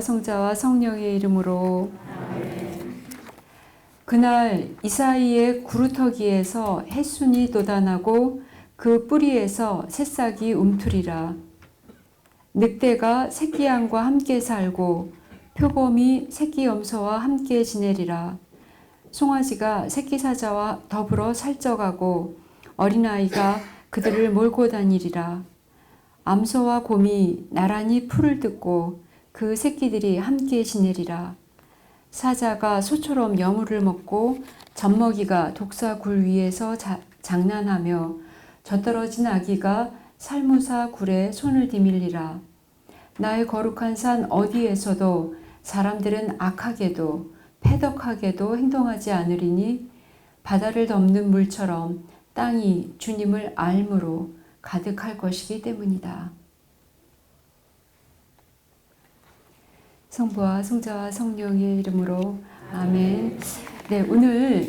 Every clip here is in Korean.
성자와 성령의 이름으로. 그날 이사이의 구루터기에서 햇순이 돋아나고 그 뿌리에서 새싹이 움트리라. 늑대가 새끼양과 함께 살고 표범이 새끼 염소와 함께 지내리라. 송아지가 새끼 사자와 더불어 살쪄가고 어린아이가 그들을 몰고 다니리라. 암소와 곰이 나란히 풀을 뜯고 그 새끼들이 함께 지내리라. 사자가 소처럼 여물을 먹고 젖먹이가 독사 굴 위에서 장난하며 젖떨어진 아기가 살무사 굴에 손을 디밀리라. 나의 거룩한 산 어디에서도 사람들은 악하게도 패덕하게도 행동하지 않으리니 바다를 덮는 물처럼 땅이 주님을 알므로 가득할 것이기 때문이다. 성부와 성자와 성령의 이름으로 아멘. 네, 오늘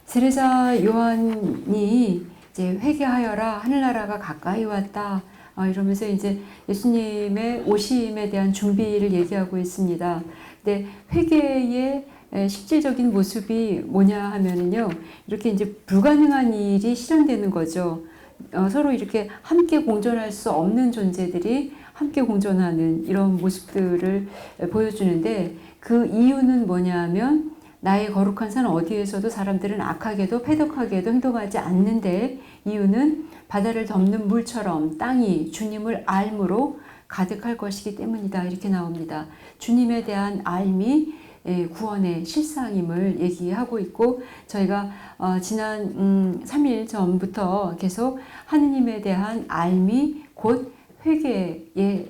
세례자 요한이 이제 회개하여라 하늘나라가 가까이 왔다. 이러면서 이제 예수님의 오심에 대한 준비를 얘기하고 있습니다. 근데 회개의 실질적인 모습이 뭐냐 하면은요, 이렇게 이제 불가능한 일이 실현되는 거죠. 서로 이렇게 함께 공존할 수 없는 존재들이 함께 공존하는 이런 모습들을 보여주는데, 그 이유는 뭐냐 하면 나의 거룩한 산 어디에서도 사람들은 악하게도 패덕하게도 행동하지 않는데, 이유는 바다를 덮는 물처럼 땅이 주님을 알므로 가득할 것이기 때문이다. 이렇게 나옵니다. 주님에 대한 알미 구원의 실상임을 얘기하고 있고, 저희가 지난 3일 전부터 계속 하느님에 대한 알미 곧 회개의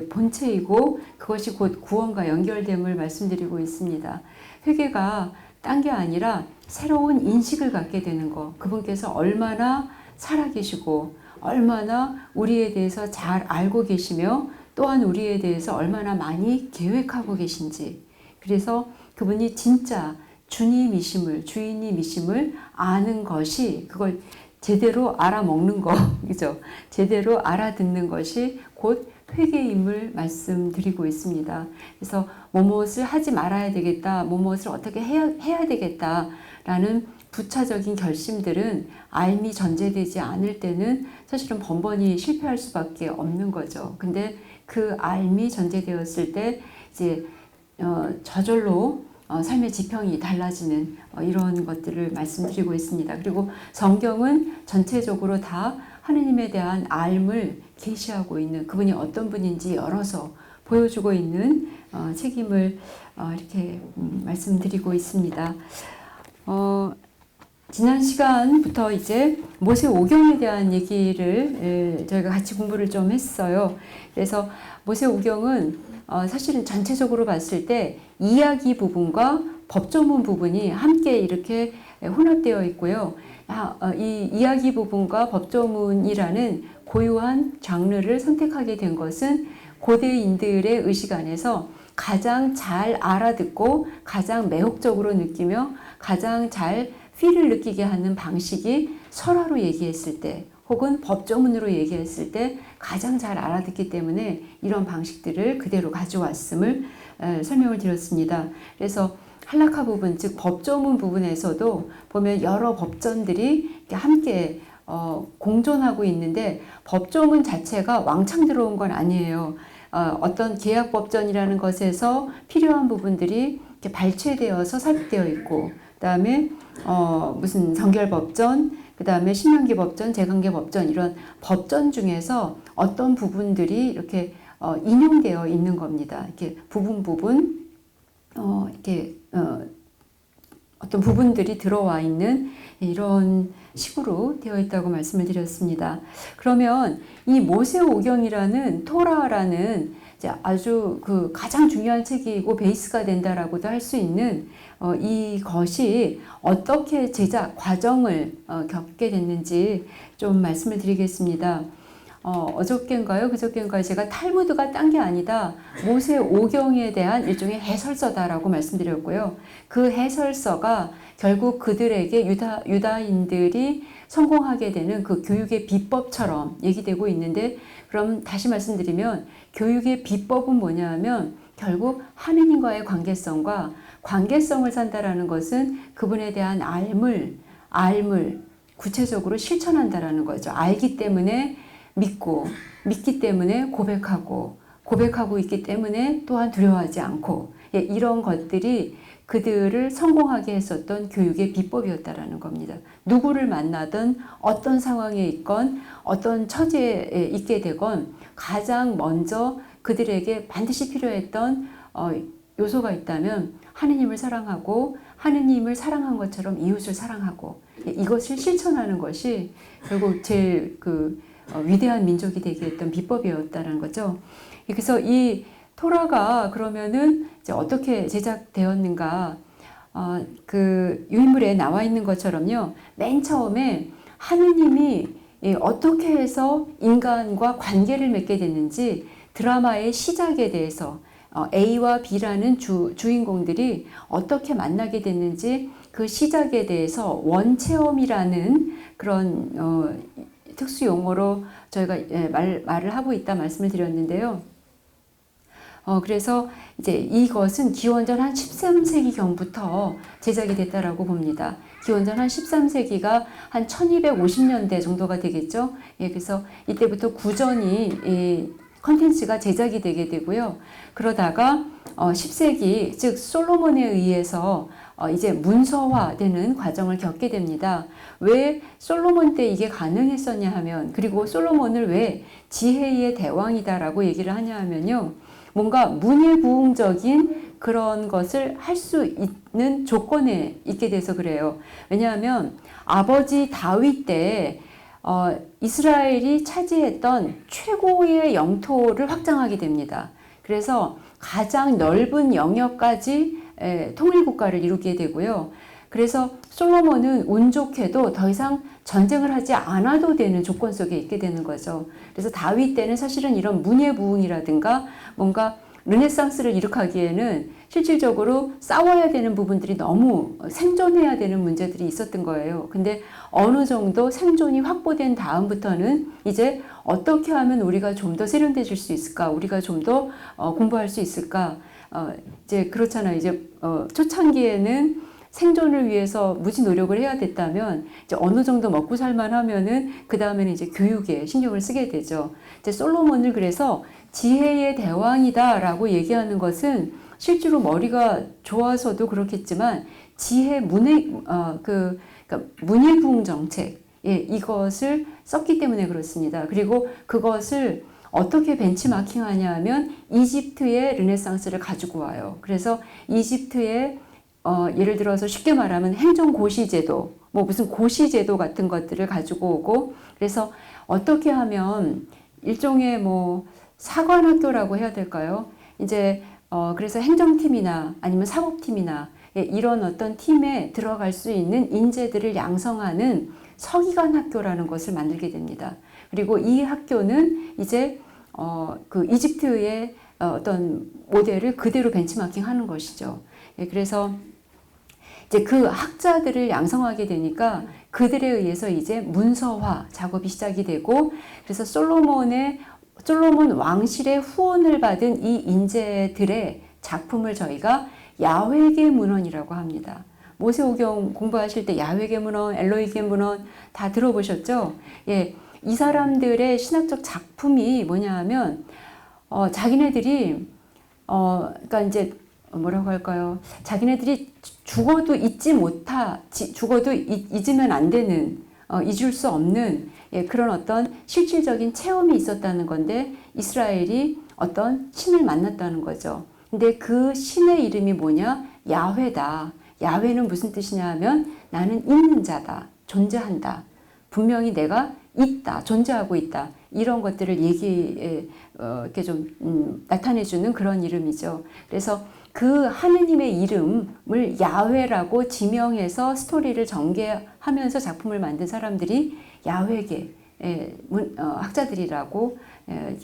본체이고 그것이 곧 구원과 연결됨을 말씀드리고 있습니다. 회개가 딴 게 아니라 새로운 인식을 갖게 되는 것, 그분께서 얼마나 살아계시고 얼마나 우리에 대해서 잘 알고 계시며 또한 우리에 대해서 얼마나 많이 계획하고 계신지, 그래서 그분이 진짜 주님이심을, 주인님이심을 아는 것이, 그걸 제대로 알아먹는 거, 그죠? 제대로 알아듣는 것이 곧 회개임을 말씀드리고 있습니다. 그래서 무엇을 하지 말아야 되겠다, 무엇을 어떻게 해야 되겠다라는 부차적인 결심들은 알미 전제되지 않을 때는 사실은 번번이 실패할 수밖에 없는 거죠. 근데 그 알미 전제되었을 때 이제 저절로 삶의 지평이 달라지는 이런 것들을 말씀드리고 있습니다. 그리고 성경은 전체적으로 다 하느님에 대한 알을 계시하고 있는, 그분이 어떤 분인지 열어서 보여주고 있는 책임을 이렇게 말씀드리고 있습니다. 지난 시간부터 이제 모세오경에 대한 얘기를 저희가 같이 공부를 좀 했어요. 그래서 모세오경은 사실은 전체적으로 봤을 때 이야기 부분과 법조문 부분이 함께 이렇게 혼합되어 있고요. 이 이야기 부분과 법조문이라는 고유한 장르를 선택하게 된 것은 고대인들의 의식 안에서 가장 잘 알아듣고 가장 매혹적으로 느끼며 가장 잘 필을 느끼게 하는 방식이 설화로 얘기했을 때 혹은 법조문으로 얘기했을 때 가장 잘 알아듣기 때문에 이런 방식들을 그대로 가져왔음을 설명을 드렸습니다. 그래서 할라카 부분, 즉 법조문 부분에서도 보면 여러 법전들이 함께 공존하고 있는데, 법조문 자체가 왕창 들어온 건 아니에요. 어떤 계약법전이라는 것에서 필요한 부분들이 이렇게 발췌되어서 삽입되어 있고, 그 다음에 무슨 성결법전, 그 다음에 신명기 법전, 제강계 법전, 이런 법전 중에서 어떤 부분들이 이렇게 인용되어 있는 겁니다. 이렇게 부분 이렇게 어떤 부분들이 들어와 있는 이런 식으로 되어 있다고 말씀을 드렸습니다. 그러면 이 모세오경이라는 토라라는 이제 아주 가장 중요한 책이고 베이스가 된다라고도 할 수 있는 이것이 어떻게 제작 과정을 겪게 됐는지 좀 말씀을 드리겠습니다. 어저께인가요? 그저께인가요? 제가 탈무드가 딴 게 아니다. 모세 오경에 대한 일종의 해설서다라고 말씀드렸고요. 그 해설서가 결국 그들에게 유다인들이 성공하게 되는 그 교육의 비법처럼 얘기되고 있는데, 그럼 다시 말씀드리면 교육의 비법은 뭐냐 하면 결국 하느님과의 관계성을 산다라는 것은 그분에 대한 알물 구체적으로 실천한다라는 거죠. 알기 때문에 믿기 때문에 고백하고 있기 때문에 또한 두려워하지 않고, 이런 것들이 그들을 성공하게 했었던 교육의 비법이었다라는 겁니다. 누구를 만나든 어떤 상황에 있건 어떤 처지에 있게 되건 가장 먼저 그들에게 반드시 필요했던 요소가 있다면 하느님을 사랑하고 하느님을 사랑한 것처럼 이웃을 사랑하고, 이것을 실천하는 것이 결국 제일 위대한 민족이 되게 했던 비법이었다는 거죠. 그래서 이 토라가 그러면은 이제 어떻게 제작되었는가? 그 유인물에 나와 있는 것처럼요. 맨 처음에 하느님이 어떻게 해서 인간과 관계를 맺게 됐는지, 드라마의 시작에 대해서 A와 B라는 주인공들이 어떻게 만나게 됐는지 그 시작에 대해서 원체험이라는 그런 특수 용어로 저희가 말을 하고 있다 말씀을 드렸는데요. 그래서 이제 이것은 기원전 한 13세기경부터 제작이 됐다라고 봅니다. 기원전 한 13세기가 한 1250년대 정도가 되겠죠. 그래서 이때부터 구전이 컨텐츠가 제작이 되게 되고요. 그러다가 10세기, 즉 솔로몬에 의해서 이제 문서화되는 과정을 겪게 됩니다. 왜 솔로몬 때 이게 가능했었냐 하면, 그리고 솔로몬을 왜 지혜의 대왕이다라고 얘기를 하냐 하면요. 뭔가 문예부흥적인 그런 것을 할 수 있는 조건에 있게 돼서 그래요. 왜냐하면 아버지 다윗 때 이스라엘이 차지했던 최고의 영토를 확장하게 됩니다. 그래서 가장 넓은 영역까지 통일국가를 이루게 되고요. 그래서 솔로몬은 운 좋게도 더 이상 전쟁을 하지 않아도 되는 조건 속에 있게 되는 거죠. 그래서 다윗 때는 사실은 이런 문예부흥이라든가 뭔가 르네상스를 일으키기에는 실질적으로 싸워야 되는 부분들이 너무 생존해야 되는 문제들이 있었던 거예요. 근데 어느 정도 생존이 확보된 다음부터는 이제 어떻게 하면 우리가 좀 더 세련돼질 수 있을까? 우리가 좀 더 공부할 수 있을까? 이제 그렇잖아요. 이제 초창기에는 생존을 위해서 무지 노력을 해야 됐다면 이제 어느 정도 먹고 살만 하면은 그 다음에는 이제 교육에 신경을 쓰게 되죠. 이제 솔로몬을 그래서 지혜의 대왕이다라고 얘기하는 것은 실제로 머리가 좋아서도 그렇겠지만 지혜 그러니까 문예부흥 정책, 이것을 썼기 때문에 그렇습니다. 그리고 그것을 어떻게 벤치마킹하냐 하면 이집트의 르네상스를 가지고 와요. 그래서 이집트의 예를 들어서 쉽게 말하면 행정고시제도, 뭐 무슨 고시제도 같은 것들을 가지고 오고, 그래서 어떻게 하면 일종의 뭐 사관학교라고 해야 될까요? 이제 그래서 행정팀이나 아니면 사법팀이나 이런 어떤 팀에 들어갈 수 있는 인재들을 양성하는 서기관 학교라는 것을 만들게 됩니다. 그리고 이 학교는 이제 그 이집트의 어떤 모델을 그대로 벤치마킹 하는 것이죠. 그래서 이제 그 학자들을 양성하게 되니까 그들에 의해서 이제 문서화 작업이 시작이 되고, 그래서 솔로몬 왕실의 후원을 받은 이 인재들의 작품을 저희가 야훼계 문헌이라고 합니다. 모세오경 공부하실 때 야훼계 문헌, 엘로히계 문헌 다 들어보셨죠? 이 사람들의 신학적 작품이 뭐냐 하면 자기네들이 그러니까 이제 뭐라고 할까요? 자기네들이 죽어도 잊으면 안 되는, 잊을 수 없는 그런 어떤 실질적인 체험이 있었다는 건데, 이스라엘이 어떤 신을 만났다는 거죠. 근데 그 신의 이름이 뭐냐? 야훼다. 야훼는 무슨 뜻이냐 하면 나는 있는 자다. 존재한다. 분명히 내가 있다. 존재하고 있다. 이런 것들을 이렇게 좀 나타내주는 그런 이름이죠. 그래서 그 하느님의 이름을 야훼라고 지명해서 스토리를 전개하면서 작품을 만든 사람들이 야훼계, 학자들이라고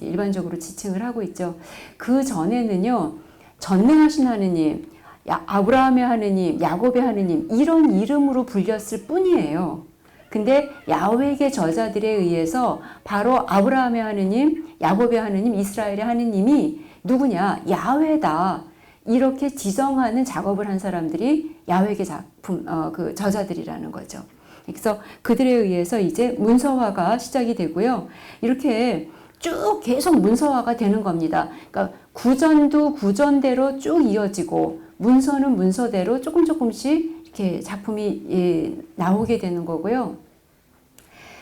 일반적으로 지칭을 하고 있죠. 그 전에는요, 전능하신 하느님, 아브라함의 하느님, 야곱의 하느님 이런 이름으로 불렸을 뿐이에요. 근데 야훼의 저자들에 의해서 바로 아브라함의 하느님, 야곱의 하느님, 이스라엘의 하느님이 누구냐? 야훼다. 이렇게 지정하는 작업을 한 사람들이 야훼의 작품, 그 저자들이라는 거죠. 그래서 그들에 의해서 이제 문서화가 시작이 되고요. 이렇게 쭉 계속 문서화가 되는 겁니다. 그러니까 구전도 구전대로 쭉 이어지고 문서는 문서대로 조금씩 이렇게 작품이 나오게 되는 거고요.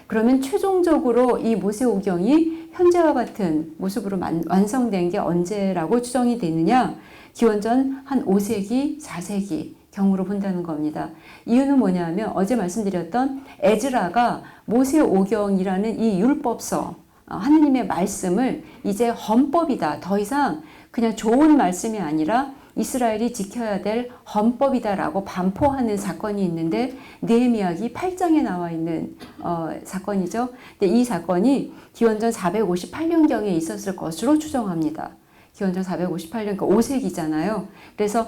그러면 최종적으로 이 모세오경이 현재와 같은 모습으로 완성된 게 언제라고 추정이 되느냐? 기원전 한 5세기, 4세기 경으로 본다는 겁니다. 이유는 뭐냐면 어제 말씀드렸던 에즈라가 모세오경이라는 이 율법서, 하느님의 말씀을 이제 헌법이다. 더 이상 그냥 좋은 말씀이 아니라 이스라엘이 지켜야 될 헌법이다라고 반포하는 사건이 있는데 느헤미야기 8장에 나와 있는 사건이죠. 근데 이 사건이 기원전 458년경에 있었을 것으로 추정합니다. 기원전 458년, 그러니까 5세기잖아요. 그래서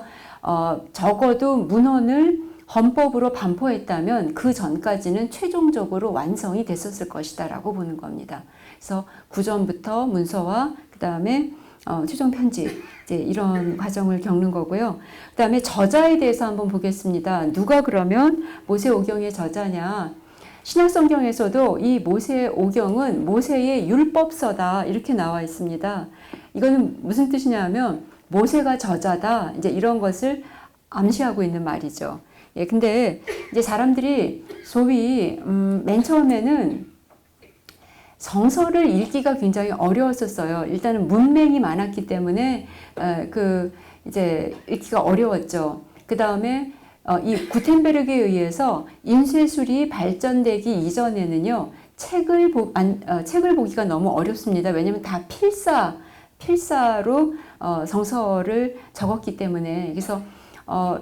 적어도 문헌을 헌법으로 반포했다면 그 전까지는 최종적으로 완성이 됐었을 것이다 라고 보는 겁니다. 그래서 구전부터 문서와 그 다음에 최종 편집 이제 이런 과정을 겪는 거고요. 그 다음에 저자에 대해서 한번 보겠습니다. 누가 그러면 모세오경의 저자냐? 신약성경에서도 이 모세오경은 모세의 율법서다 이렇게 나와 있습니다. 이거는 무슨 뜻이냐면 모세가 저자다 이제 이런 것을 암시하고 있는 말이죠. 예, 근데 이제 사람들이 소위 맨 처음에는 성서를 읽기가 굉장히 어려웠었어요. 일단은 문맹이 많았기 때문에 이제 읽기가 어려웠죠. 그 다음에 이 구텐베르그에 의해서 인쇄술이 발전되기 이전에는요 책을 보기가 너무 어렵습니다. 왜냐하면 다 필사로 성서를 적었기 때문에. 그래서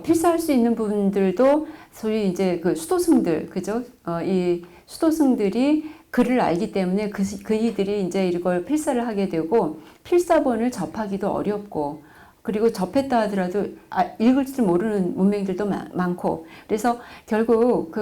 필사할 수 있는 분들도 소위 이제 그 수도승들, 그죠? 이 수도승들이 글을 알기 때문에 그이들이 이제 이걸 필사를 하게 되고 필사본을 접하기도 어렵고 그리고 접했다 하더라도 읽을 줄 모르는 문맹들도 많고 그래서 결국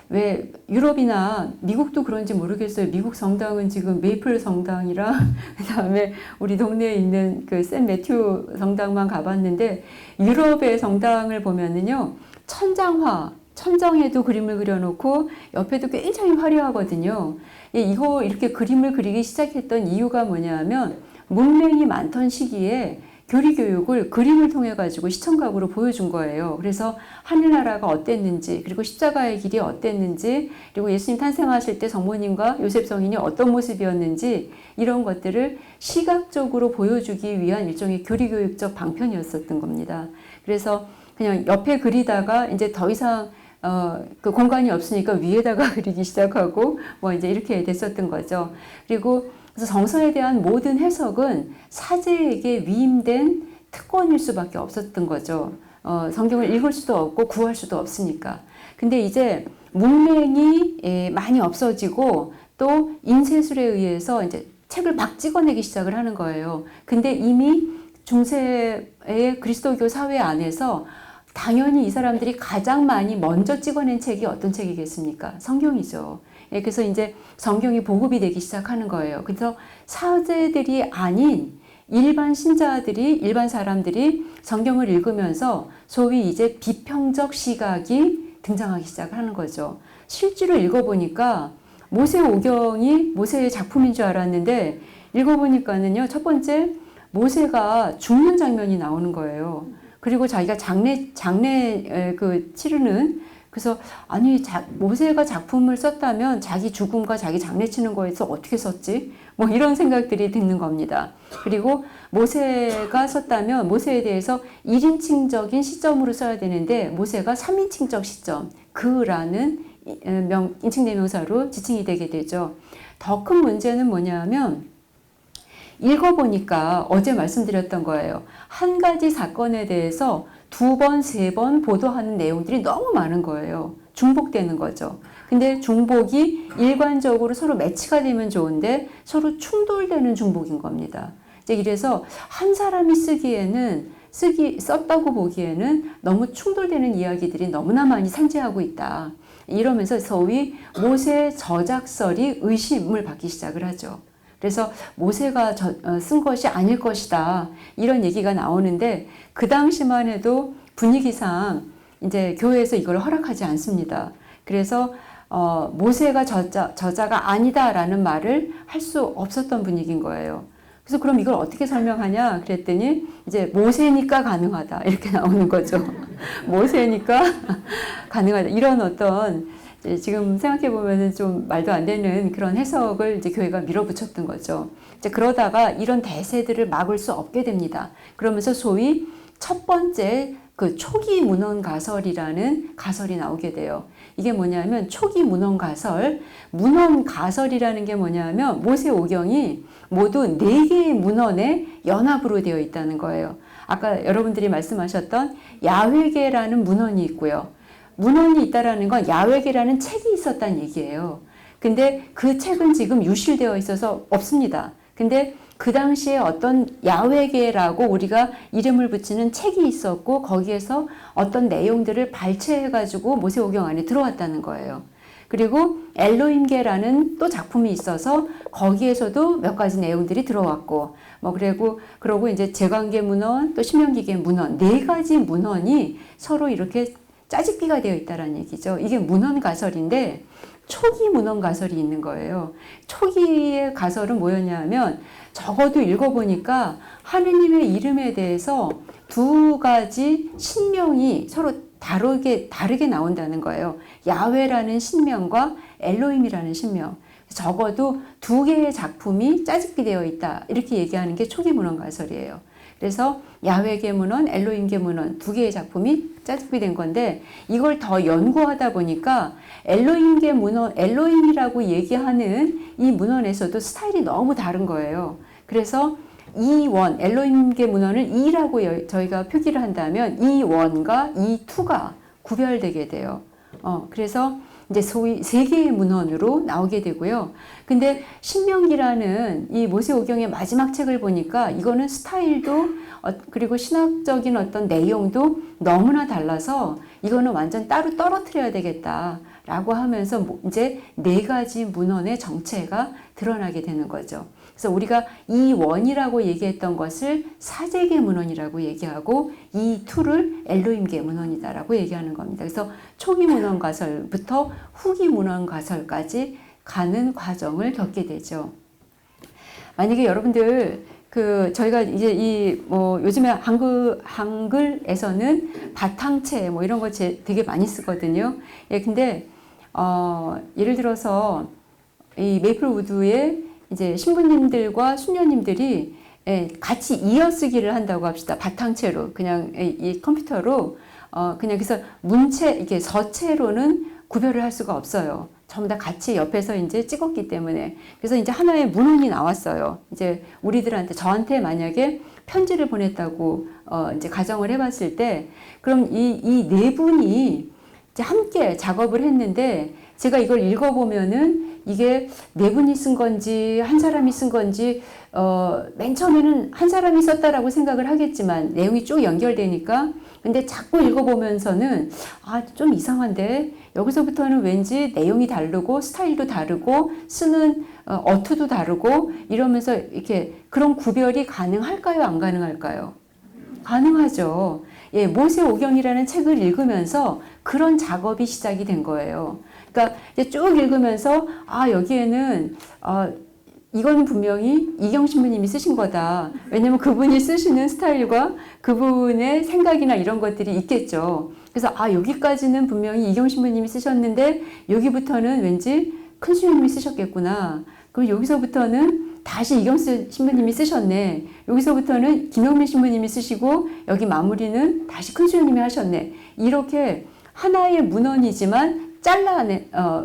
왜 유럽이나 미국도 그런지 모르겠어요. 미국 성당은 지금 메이플 성당이랑 그다음에 우리 동네에 있는 그 샌 매튜 성당만 가봤는데 유럽의 성당을 보면은요 천장에도 그림을 그려놓고 옆에도 굉장히 화려하거든요. 이거 이렇게 그림을 그리기 시작했던 이유가 뭐냐면 문맹이 많던 시기에 교리교육을 그림을 통해 가지고 시청각으로 보여준 거예요. 그래서 하늘나라가 어땠는지 그리고 십자가의 길이 어땠는지 그리고 예수님 탄생하실 때 성모님과 요셉 성인이 어떤 모습이었는지 이런 것들을 시각적으로 보여주기 위한 일종의 교리교육적 방편이었었던 겁니다. 그래서 그냥 옆에 그리다가 이제 더 이상 그 공간이 없으니까 위에다가 그리기 시작하고 뭐 이제 이렇게 됐었던 거죠. 그리고 그래서 성서에 대한 모든 해석은 사제에게 위임된 특권일 수밖에 없었던 거죠. 성경을 읽을 수도 없고 구할 수도 없으니까. 근데 이제 문맹이 많이 없어지고 또 인쇄술에 의해서 이제 책을 막 찍어내기 시작을 하는 거예요. 근데 이미 중세의 그리스도교 사회 안에서 당연히 이 사람들이 가장 많이 먼저 찍어낸 책이 어떤 책이겠습니까? 성경이죠. 예, 그래서 이제 성경이 보급이 되기 시작하는 거예요. 그래서 사제들이 아닌 일반 신자들이, 일반 사람들이 성경을 읽으면서 소위 이제 비평적 시각이 등장하기 시작하는 거죠. 실제로 읽어보니까 모세오경이 모세의 작품인 줄 알았는데 읽어보니까는요, 첫 번째 모세가 죽는 장면이 나오는 거예요. 그리고 자기가 장례 치르는 그래서 아니 모세가 작품을 썼다면 자기 죽음과 자기 장례 치는 거에서 어떻게 썼지? 뭐 이런 생각들이 드는 겁니다. 그리고 모세가 썼다면 모세에 대해서 1인칭적인 시점으로 써야 되는데 모세가 3인칭적 시점 그라는 인칭대명사로 지칭이 되게 되죠. 더 큰 문제는 뭐냐면 읽어보니까 어제 말씀드렸던 거예요. 한 가지 사건에 대해서 2번, 3번 보도하는 내용들이 너무 많은 거예요. 중복되는 거죠. 근데 중복이 일관적으로 서로 매치가 되면 좋은데 서로 충돌되는 중복인 겁니다. 이제 이래서 한 사람이 썼다고 보기에는 너무 충돌되는 이야기들이 너무나 많이 산재하고 있다. 이러면서 소위 모세 저작설이 의심을 받기 시작을 하죠. 그래서 모세가 쓴 것이 아닐 것이다. 이런 얘기가 나오는데 그 당시만 해도 분위기상 이제 교회에서 이걸 허락하지 않습니다. 그래서 모세가 저자가 아니다라는 말을 할 수 없었던 분위기인 거예요. 그래서 그럼 이걸 어떻게 설명하냐 그랬더니 이제 모세니까 가능하다 이렇게 나오는 거죠. 모세니까 가능하다 이런 어떤 지금 생각해 보면은 좀 말도 안 되는 그런 해석을 이제 교회가 밀어붙였던 거죠. 이제 그러다가 이런 대세들을 막을 수 없게 됩니다. 그러면서 소위 첫 번째 그 초기 문헌 가설이라는 가설이 나오게 돼요. 이게 뭐냐면 초기 문헌 가설이라는 게 뭐냐면 모세오경이 모두 4개의 문헌의 연합으로 되어 있다는 거예요. 아까 여러분들이 말씀하셨던 야훼계라는 문헌이 있고요. 문헌이 있다라는 건 야훼계라는 책이 있었다는 얘기예요. 근데 그 책은 지금 유실되어 있어서 없습니다. 근데 그 당시에 어떤 야훼계라고 우리가 이름을 붙이는 책이 있었고 거기에서 어떤 내용들을 발췌해가지고 모세오경 안에 들어왔다는 거예요. 그리고 엘로힘계라는 또 작품이 있어서 거기에서도 몇 가지 내용들이 들어왔고 그리고 이제 제관계 문헌 또 신명기계 문헌 4가지 문헌이 서로 이렇게 짜집기가 되어 있다는 얘기죠. 이게 문헌 가설인데 초기 문헌 가설이 있는 거예요. 초기의 가설은 뭐였냐면 적어도 읽어보니까 하느님의 이름에 대해서 2가지 신명이 서로 다르게 나온다는 거예요. 야훼라는 신명과 엘로힘이라는 신명. 적어도 2개의 작품이 짜집기 되어 있다. 이렇게 얘기하는 게 초기 문헌 가설이에요. 그래서 야훼계 문헌, 엘로힘계 문헌 2개의 작품이 짜집기 된 건데 이걸 더 연구하다 보니까 엘로힘계 문헌, 엘로힘이라고 얘기하는 이 문헌에서도 스타일이 너무 다른 거예요. 그래서 이원, 엘로힘계 문헌을 2라고 저희가 표기를 한다면 이원과 이투가 구별되게 돼요. 그래서 이제 소위 3개의 문헌으로 나오게 되고요. 근데 신명기라는 이 모세오경의 마지막 책을 보니까 이거는 스타일도 그리고 신학적인 어떤 내용도 너무나 달라서 이거는 완전 따로 떨어뜨려야 되겠다라고 하면서 이제 4가지 문헌의 정체가 드러나게 되는 거죠. 그래서 우리가 이원이라고 얘기했던 것을 사제계 문헌이라고 얘기하고 이투를 엘로힘계 문헌이다라고 얘기하는 겁니다. 그래서 초기 문헌 가설부터 후기 문헌 가설까지 가는 과정을 겪게 되죠. 만약에 여러분들 저희가 이제 요즘에 한글에서는 바탕체 이런 거 되게 많이 쓰거든요. 예, 근데 예를 들어서 이 메이플우드에 이제 신부님들과 수녀님들이 같이 이어쓰기를 한다고 합시다. 바탕체로 그냥 이 컴퓨터로 그냥 그래서 이게 서체로는 구별을 할 수가 없어요. 전부 다 같이 옆에서 이제 찍었기 때문에. 그래서 이제 하나의 문헌이 나왔어요. 이제 저한테 만약에 편지를 보냈다고 이제 가정을 해봤을 때, 그럼 이 4분이 이제 함께 작업을 했는데, 제가 이걸 읽어보면은 이게 4분이 쓴 건지 한 사람이 쓴 건지 맨 처음에는 한 사람이 썼다라고 생각을 하겠지만 내용이 쭉 연결되니까, 근데 자꾸 읽어보면서는 좀 이상한데 여기서부터는 왠지 내용이 다르고 스타일도 다르고 쓰는 어투도 다르고 이러면서 이렇게 그런 구별이 가능할까요? 안 가능할까요? 가능하죠. 예, 모세오경이라는 책을 읽으면서 그런 작업이 시작이 된 거예요. 그러니까 이제 쭉 읽으면서 여기에는 이건 분명히 이경 신부님이 쓰신 거다. 왜냐면 그분이 쓰시는 스타일과 그분의 생각이나 이런 것들이 있겠죠. 그래서 여기까지는 분명히 이경 신부님이 쓰셨는데 여기부터는 왠지 큰 수녀님이 쓰셨겠구나. 그럼 여기서부터는 다시 이경 신부님이 쓰셨네. 여기서부터는 김영민 신부님이 쓰시고 여기 마무리는 다시 큰 수녀님이 하셨네. 이렇게 하나의 문헌이지만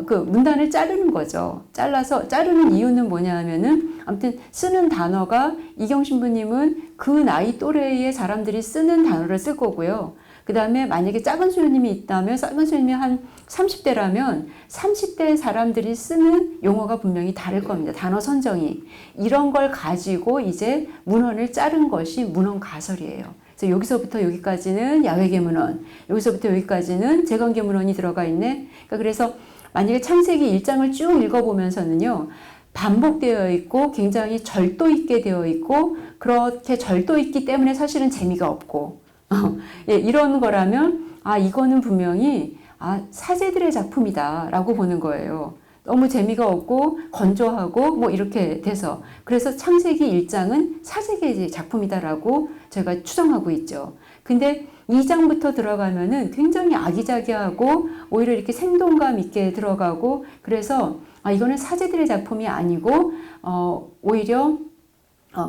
그 문단을 자르는 거죠. 자르는 이유는 뭐냐 하면은, 아무튼 쓰는 단어가 이경 신부님은 그 나이 또래의 사람들이 쓰는 단어를 쓸 거고요. 그 다음에 만약에 작은 수녀님이 있다면 작은 수녀님이 한 30대라면 30대 사람들이 쓰는 용어가 분명히 다를 겁니다. 단어 선정이. 이런 걸 가지고 이제 문헌을 자른 것이 문헌가설이에요. 그래서 여기서부터 여기까지는 야외계문헌, 여기서부터 여기까지는 제관계문헌이 들어가 있네. 그러니까 그래서 만약에 창세기 1장을 쭉 읽어보면서는요, 반복되어 있고 굉장히 절도 있게 되어 있고, 그렇게 절도 있기 때문에 사실은 재미가 없고, 예, 이런 거라면 이거는 분명히 사제들의 작품이다라고 보는 거예요. 너무 재미가 없고 건조하고 뭐 이렇게 돼서, 그래서 창세기 1장은 사제계의 작품이다라고 제가 추정하고 있죠. 근데 2장부터 들어가면은 굉장히 아기자기하고 오히려 이렇게 생동감 있게 들어가고, 그래서 이거는 사제들의 작품이 아니고 오히려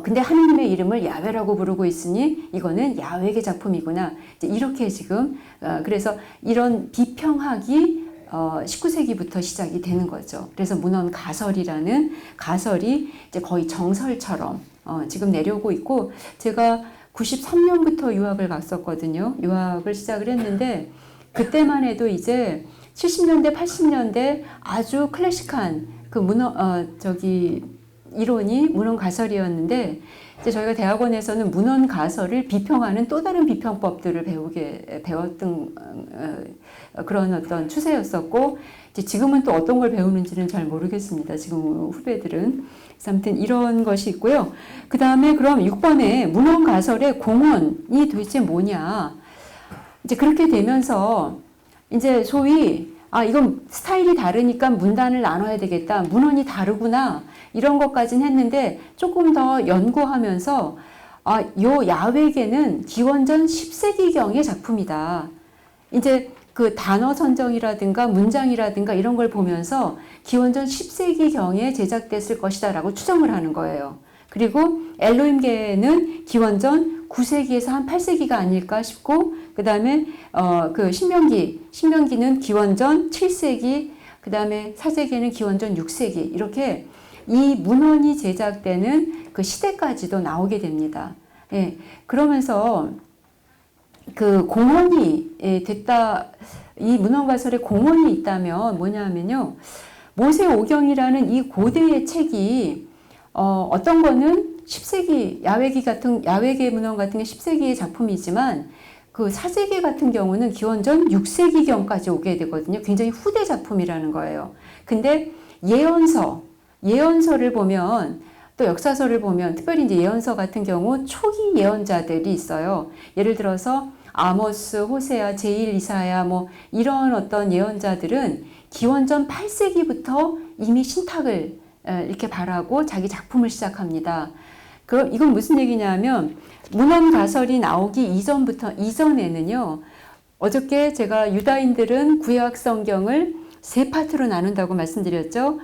근데 하느님의 이름을 야훼라고 부르고 있으니 이거는 야훼의 작품이구나. 이제 이렇게 지금 그래서 이런 비평학이 19세기부터 시작이 되는 거죠. 그래서 문헌 가설이라는 가설이 이제 거의 정설처럼 지금 내려오고 있고, 제가 93년부터 유학을 갔었거든요. 유학을 시작을 했는데 그때만 해도 이제 70년대, 80년대 아주 클래식한 그 이론이 문헌 가설이었는데, 이제 저희가 대학원에서는 문헌 가설을 비평하는 또 다른 비평법들을 배웠던 그런 어떤 추세였었고, 이제 지금은 또 어떤 걸 배우는지는 잘 모르겠습니다. 지금 후배들은. 그래서 아무튼 이런 것이 있고요. 그 다음에 그럼 6번에 문헌 가설의 공헌이 도대체 뭐냐. 이제 그렇게 되면서 이제 소위 이건 스타일이 다르니까 문단을 나눠야 되겠다. 문헌이 다르구나. 이런 것까지는 했는데 조금 더 연구하면서 요 야훼계는 기원전 10세기경의 작품이다. 이제 그 단어 선정이라든가 문장이라든가 이런 걸 보면서 기원전 10세기경에 제작됐을 것이다 라고 추정을 하는 거예요. 그리고 엘로힘계는 기원전 9세기에서 한 8세기가 아닐까 싶고, 그 다음에 그 신명기는 기원전 7세기, 그 다음에 사제계는 기원전 6세기, 이렇게 이 문헌이 제작되는 그 시대까지도 나오게 됩니다. 예, 그러면서 그 공헌이 됐다, 이 문헌가설에 공헌이 있다면 뭐냐면요, 모세오경이라는 이 고대의 책이 어떤 거는 10세기 야훼계 문헌 같은 게 10세기의 작품이지만, 그 사제계 같은 경우는 기원전 6세기경까지 오게 되거든요. 굉장히 후대 작품이라는 거예요. 근데 예언서를 보면, 또 역사서를 보면, 특별히 이제 예언서 같은 경우 초기 예언자들이 있어요. 예를 들어서 아모스, 호세아, 제일, 이사야 뭐 이런 어떤 예언자들은 기원전 8세기부터 이미 신탁을 이렇게 바라고 자기 작품을 시작합니다. 그럼 이건 무슨 얘기냐면, 문헌 가설이 나오기 이전에는요, 어저께 제가 유다인들은 구약 성경을 세 파트로 나눈다고 말씀드렸죠.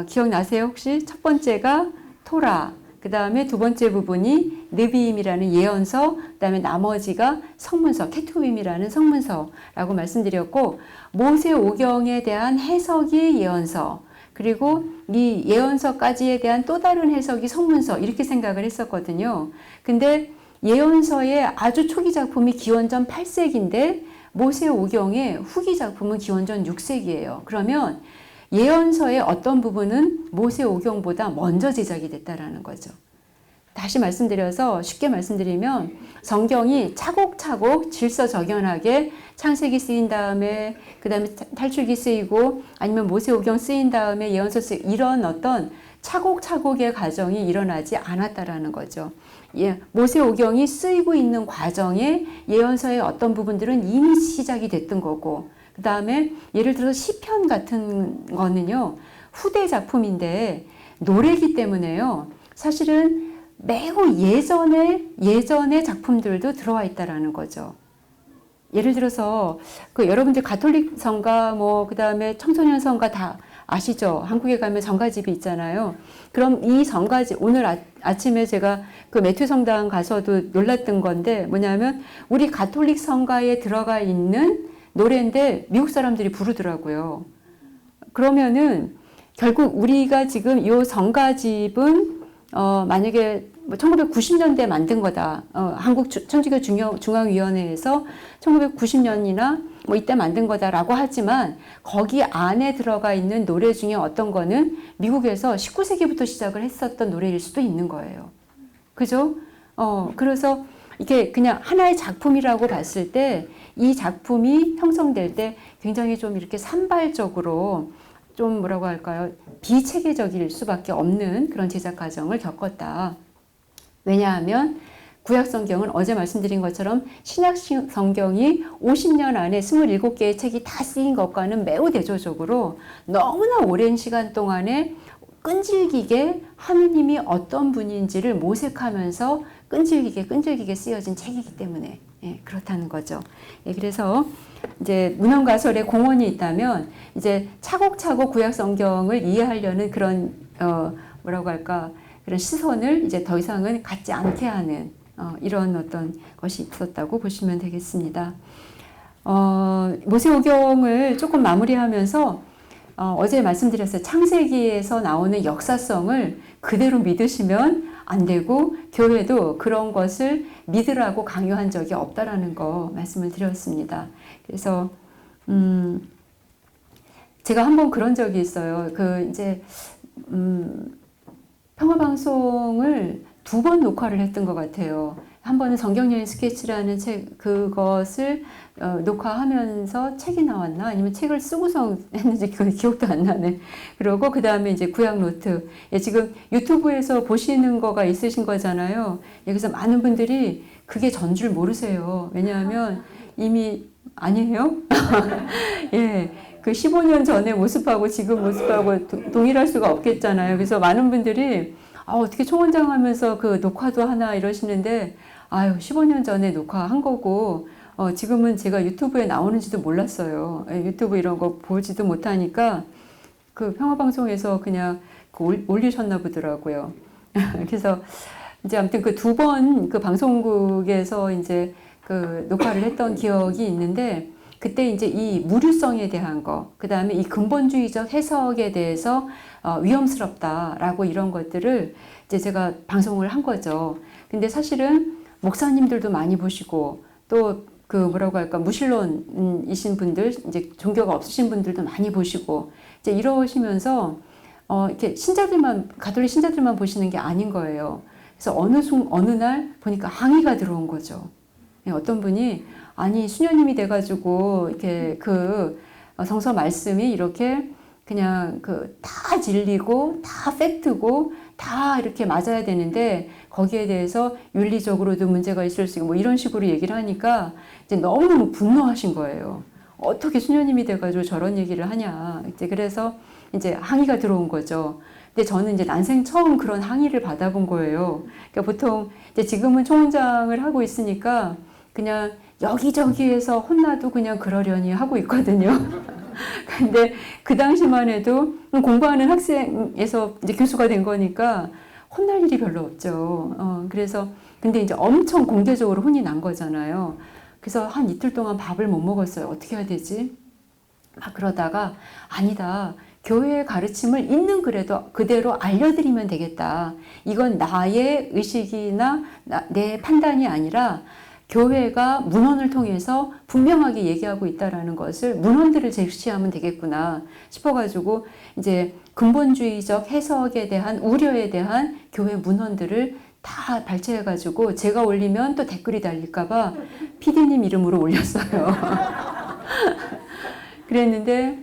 기억나세요? 혹시? 첫 번째가 토라, 그 다음에 두 번째 부분이 느비임이라는 예언서, 그 다음에 나머지가 성문서, 케투빔이라는 성문서라고 말씀드렸고, 모세오경에 대한 해석이 예언서, 그리고 이 예언서까지에 대한 또 다른 해석이 성문서, 이렇게 생각을 했었거든요. 근데 예언서의 아주 초기 작품이 기원전 8세기인데 모세오경의 후기 작품은 기원전 6세기예요. 그러면 예언서의 어떤 부분은 모세오경보다 먼저 제작이 됐다라는 거죠. 다시 말씀드려서 쉽게 말씀드리면, 성경이 차곡차곡 질서정연하게 창세기 쓰인 다음에 그 다음에 탈출기 쓰이고, 아니면 모세오경 쓰인 다음에 예언서 쓰이고, 이런 어떤 차곡차곡의 과정이 일어나지 않았다라는 거죠. 모세오경이 쓰이고 있는 과정에 예언서의 어떤 부분들은 이미 시작이 됐던 거고, 그 다음에 예를 들어서 시편 같은 거는요, 후대 작품인데 노래이기 때문에요, 사실은 매우 예전의 작품들도 들어와 있다라는 거죠. 예를 들어서 그 여러분들 가톨릭 성가 그 다음에 청소년 성가 다 아시죠? 한국에 가면 성가집이 있잖아요. 그럼 이 성가집, 오늘 아침에 제가 그 매튜 성당 가서도 놀랐던 건데 뭐냐면, 우리 가톨릭 성가에 들어가 있는 노래인데 미국 사람들이 부르더라고요. 그러면은 결국 우리가 지금 이 성가집은 만약에 1990년대에 만든 거다. 한국 천주교 중앙위원회에서 1990년이나 뭐 이때 만든 거다라고 하지만 거기 안에 들어가 있는 노래 중에 어떤 거는 미국에서 19세기부터 시작을 했었던 노래일 수도 있는 거예요. 그죠? 그래서 이게 그냥 하나의 작품이라고 봤을 때 이 작품이 형성될 때 굉장히 좀 이렇게 산발적으로 좀 뭐라고 할까요? 비체계적일 수밖에 없는 그런 제작 과정을 겪었다. 왜냐하면 구약 성경은 어제 말씀드린 것처럼 신약 성경이 50년 안에 27개의 책이 다 쓰인 것과는 매우 대조적으로 너무나 오랜 시간 동안에 끈질기게 하느님이 어떤 분인지를 모색하면서 끈질기게 쓰여진 책이기 때문에 그렇다는 거죠. 그래서 이제 문헌가설에 공헌이 있다면 이제 차곡차곡 구약 성경을 이해하려는 그런 뭐라고 할까 그런 시선을 이제 더 이상은 갖지 않게 하는 이런 어떤 것이 있었다고 보시면 되겠습니다. 모세오경을 조금 마무리하면서 어제 말씀드렸어요. 창세기에서 나오는 역사성을 그대로 믿으시면 안 되고 교회도 그런 것을 믿으라고 강요한 적이 없다라는 거 말씀을 드렸습니다. 그래서 제가 한번 그런 적이 있어요. 이제 평화방송을 2번 녹화를 했던 것 같아요. 한 번은 성경여행 스케치라는 책, 그것을 녹화하면서 책이 나왔나? 아니면 책을 쓰고서 했는지 기억도 안 나네. 그러고 그 다음에 이제 구약 노트. 지금 유튜브에서 보시는 거가 있으신 거잖아요. 그래서 많은 분들이 그게 전 줄 모르세요. 왜냐하면 이미 아니에요? 예. 그 15년 전의 모습하고 지금 모습하고 동일할 수가 없겠잖아요. 그래서 많은 분들이 어떻게 총원장 하면서 그 녹화도 하나 이러시는데 15년 전에 녹화한 거고 지금은 제가 유튜브에 나오는지도 몰랐어요. 유튜브 이런 거 보지도 못하니까 그 평화방송에서 그냥 올리셨나 보더라고요. 그래서 이제 아무튼 그 2번 그 방송국에서 이제 그 녹화를 했던 기억이 있는데 그때 이제 이 무류성에 대한 거, 그 다음에 이 근본주의적 해석에 대해서 위험스럽다라고 이런 것들을 이제 제가 방송을 한 거죠. 근데 사실은 목사님들도 많이 보시고 또 그 뭐라고 할까 무신론이신 분들, 이제 종교가 없으신 분들도 많이 보시고 이제 이러시면서 이렇게 신자들만 가톨릭 신자들만 보시는 게 아닌 거예요. 그래서 어느 날 보니까 항의가 들어온 거죠. 어떤 분이 아니 수녀님이 돼가지고 이렇게 그 성서 말씀이 이렇게 그냥 다 진리고 다 팩트고 다 이렇게 맞아야 되는데 거기에 대해서 윤리적으로도 문제가 있을 수 있고 뭐 이런 식으로 얘기를 하니까 이제 너무 분노하신 거예요. 어떻게 수녀님이 돼가지고 저런 얘기를 하냐. 이제 그래서 이제 항의가 들어온 거죠. 근데 저는 이제 난생 처음 그런 항의를 받아본 거예요. 그러니까 보통 이제 지금은 총원장을 하고 있으니까 그냥 여기저기에서 혼나도 그냥 그러려니 하고 있거든요. 근데 그 당시만 해도 공부하는 학생에서 이제 교수가 된 거니까 혼날 일이 별로 없죠. 그래서 근데 이제 엄청 공개적으로 혼이 난 거잖아요. 그래서 한 이틀 동안 밥을 못 먹었어요. 어떻게 해야 되지? 막 그러다가 아니다. 교회의 가르침을 있는 그대로 알려드리면 되겠다. 이건 나의 의식이나 내 판단이 아니라 교회가 문헌을 통해서 분명하게 얘기하고 있다라는 것을 문헌들을 제시하면 되겠구나 싶어가지고 이제 근본주의적 해석에 대한 우려에 대한 교회 문헌들을 다 발췌해가지고 제가 올리면 또 댓글이 달릴까봐 PD님 이름으로 올렸어요. 그랬는데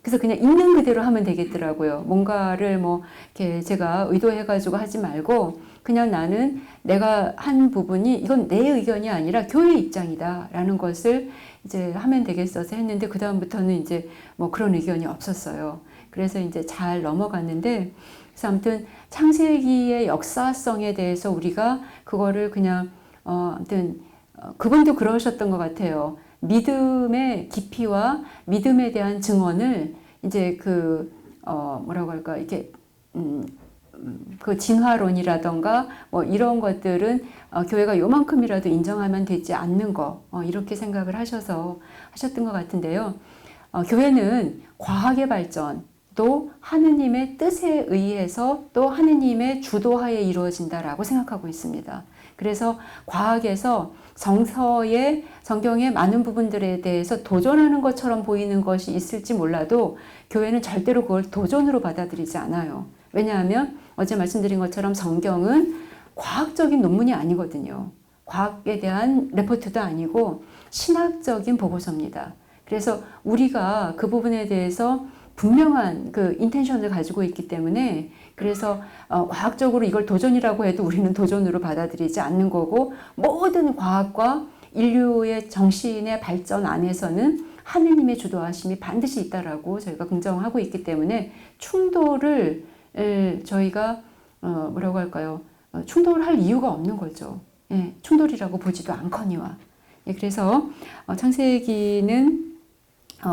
그래서 그냥 있는 그대로 하면 되겠더라고요. 뭔가를 뭐 이렇게 제가 의도해가지고 하지 말고 그냥 나는 내가 한 부분이 이건 내 의견이 아니라 교회의 입장이다라는 것을 이제 하면 되겠어서 했는데 그 다음부터는 이제 뭐 그런 의견이 없었어요. 그래서 이제 잘 넘어갔는데 그래서 아무튼 창세기의 역사성에 대해서 우리가 그거를 그냥 아무튼 그분도 그러셨던 것 같아요. 믿음의 깊이와 믿음에 대한 증언을 이제 뭐라고 할까 이렇게 그 진화론이라던가 뭐 이런 것들은 교회가 요만큼이라도 인정하면 되지 않는 거 이렇게 생각을 하셨던 것 같은데요. 교회는 과학의 발전 또 하느님의 뜻에 의해서 또 하느님의 주도하에 이루어진다라고 생각하고 있습니다. 그래서 과학에서 성경의 많은 부분들에 대해서 도전하는 것처럼 보이는 것이 있을지 몰라도 교회는 절대로 그걸 도전으로 받아들이지 않아요. 왜냐하면 어제 말씀드린 것처럼 성경은 과학적인 논문이 아니거든요. 과학에 대한 레포트도 아니고 신학적인 보고서입니다. 그래서 우리가 그 부분에 대해서 분명한 그 인텐션을 가지고 있기 때문에 그래서 과학적으로 이걸 도전이라고 해도 우리는 도전으로 받아들이지 않는 거고 모든 과학과 인류의 정신의 발전 안에서는 하느님의 주도하심이 반드시 있다라고 저희가 긍정하고 있기 때문에 충돌을 저희가 뭐라고 할까요? 충돌을 할 이유가 없는 거죠. 예, 충돌이라고 보지도 않거니와. 예, 그래서 창세기는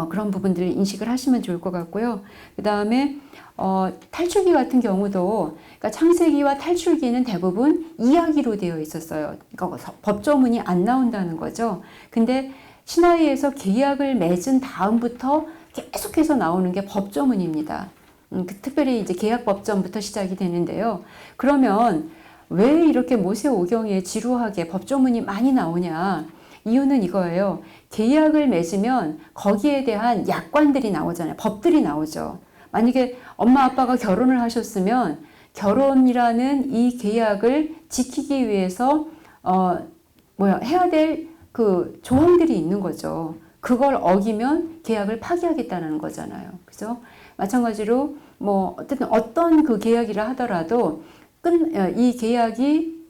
그런 부분들을 인식을 하시면 좋을 것 같고요. 그 다음에 탈출기 같은 경우도 그러니까 창세기와 탈출기는 대부분 이야기로 되어 있었어요. 그러니까 법조문이 안 나온다는 거죠. 근데 시나이에서 계약을 맺은 다음부터 계속해서 나오는 게 법조문입니다. 특별히 이제 계약법전부터 시작이 되는데요. 그러면 왜 이렇게 모세오경에 지루하게 법조문이 많이 나오냐? 이유는 이거예요. 계약을 맺으면 거기에 대한 약관들이 나오잖아요. 법들이 나오죠. 만약에 엄마 아빠가 결혼을 하셨으면 결혼이라는 이 계약을 지키기 위해서 해야 될 그 조항들이 있는 거죠. 그걸 어기면 계약을 파기하겠다는 거잖아요. 그죠? 마찬가지로 어쨌든 어떤 그 계약이라 하더라도 이 계약이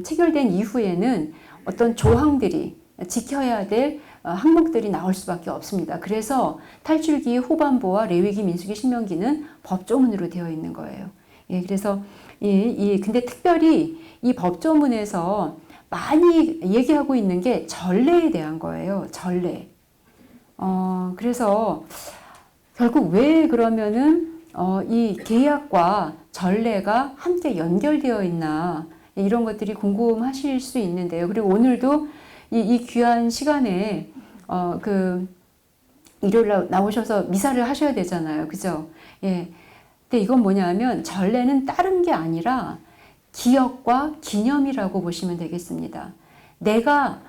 체결된 이후에는 어떤 조항들이 지켜야 될 항목들이 나올 수밖에 없습니다. 그래서 탈출기 후반부와 레위기, 민수기, 신명기는 법조문으로 되어 있는 거예요. 예, 그래서 근데 특별히 이 법조문에서 많이 얘기하고 있는 게 전례에 대한 거예요. 전례. 그래서 결국 왜 그러면은 이 계약과 전례가 함께 연결되어 있나 이런 것들이 궁금하실 수 있는데요. 그리고 오늘도 이 귀한 시간에 일요일 나오셔서 미사를 하셔야 되잖아요. 그죠? 예. 근데 이건 뭐냐면 전례는 다른 게 아니라 기억과 기념이라고 보시면 되겠습니다. 내가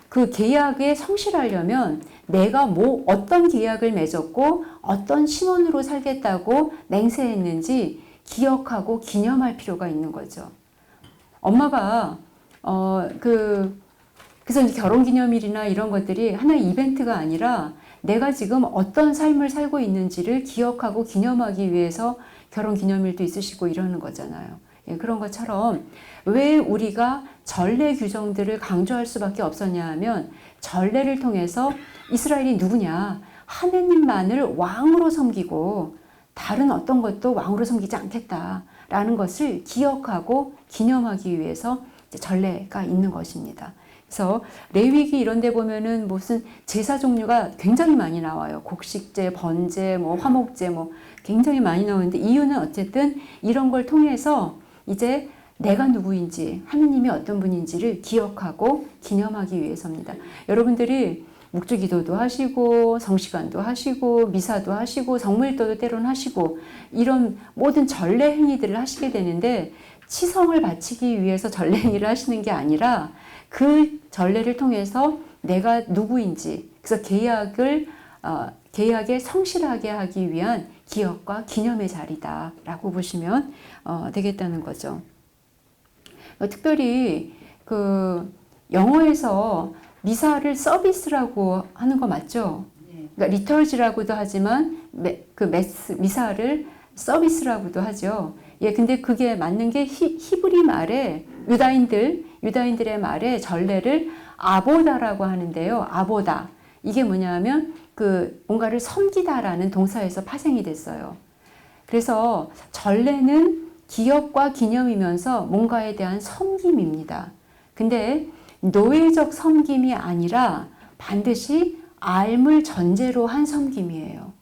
그 계약에 성실하려면 내가 어떤 계약을 맺었고 어떤 신혼으로 살겠다고 맹세했는지 기억하고 기념할 필요가 있는 거죠. 엄마가 그래서 이제 결혼기념일이나 이런 것들이 하나의 이벤트가 아니라 내가 지금 어떤 삶을 살고 있는지를 기억하고 기념하기 위해서 결혼기념일도 있으시고 이러는 거잖아요. 예, 그런 것처럼 왜 우리가 전례 규정들을 강조할 수밖에 없었냐 하면 전례를 통해서 이스라엘이 누구냐? 하느님만을 왕으로 섬기고 다른 어떤 것도 왕으로 섬기지 않겠다라는 것을 기억하고 기념하기 위해서 전례가 있는 것입니다. 그래서 레위기 이런 데 보면은 무슨 제사 종류가 굉장히 많이 나와요. 곡식제, 번제, 화목제 굉장히 많이 나오는데 이유는 어쨌든 이런 걸 통해서 이제 내가 누구인지 하느님이 어떤 분인지를 기억하고 기념하기 위해서입니다. 여러분들이 묵주기도도 하시고 성시간도 하시고 미사도 하시고 성물도도 때론 하시고 이런 모든 전례 행위들을 하시게 되는데 치성을 바치기 위해서 전례 행위를 하시는 게 아니라 그 전례를 통해서 내가 누구인지 그래서 계약에 성실하게 하기 위한 기억과 기념의 자리다라고 보시면 되겠다는 거죠. 특별히 영어에서 미사를 서비스라고 하는 거 맞죠? 그러니까 리터지라고도 하지만 미사를 서비스라고도 하죠. 예, 근데 그게 맞는 게 히브리 말에 유다인들의 말에 전례를 아보다라고 하는데요. 아보다. 이게 뭐냐면 뭔가를 섬기다라는 동사에서 파생이 됐어요. 그래서 전례는 기억과 기념이면서 뭔가에 대한 섬김입니다. 근데 노예적 섬김이 아니라 반드시 삶을 전제로 한 섬김이에요.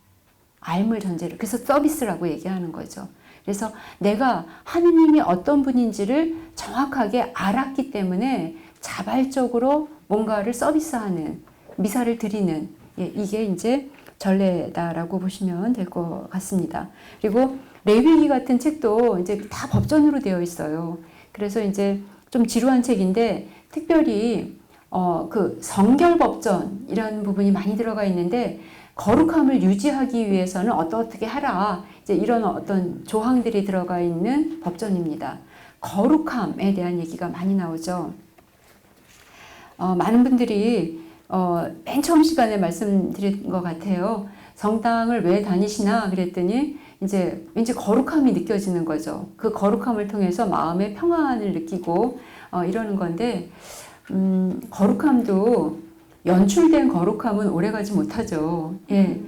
삶을 전제로. 그래서 서비스라고 얘기하는 거죠. 그래서 내가 하느님이 어떤 분인지를 정확하게 알았기 때문에 자발적으로 뭔가를 서비스하는, 미사를 드리는, 이게 이제 전례다라고 보시면 될 것 같습니다. 그리고 레위기 같은 책도 이제 다 법전으로 되어 있어요. 그래서 이제 좀 지루한 책인데 특별히 그 성결법전이라는 부분이 많이 들어가 있는데 거룩함을 유지하기 위해서는 어떻게 하라 이제 이런 어떤 조항들이 들어가 있는 법전입니다. 거룩함에 대한 얘기가 많이 나오죠. 많은 분들이 맨 처음 시간에 말씀드린 것 같아요. 성당을 왜 다니시나 그랬더니 이제 왠지 거룩함이 느껴지는 거죠. 그 거룩함을 통해서 마음의 평안을 느끼고 이러는 건데 거룩함도 연출된 거룩함은 오래가지 못하죠. 예.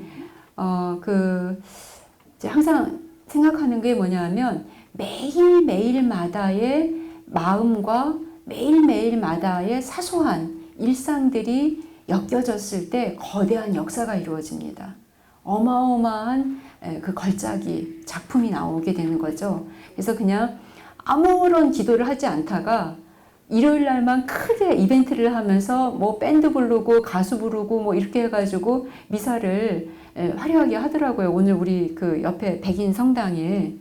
이제 항상 생각하는 게 뭐냐면 매일매일마다의 마음과 매일매일마다의 사소한 일상들이 엮여졌을 때 거대한 역사가 이루어집니다. 어마어마한 그 걸작이 작품이 나오게 되는 거죠. 그래서 그냥 아무런 기도를 하지 않다가 일요일 날만 크게 이벤트를 하면서 뭐 밴드 부르고 가수 부르고 뭐 이렇게 해가지고 미사를 화려하게 하더라고요. 오늘 우리 그 옆에 백인 성당에.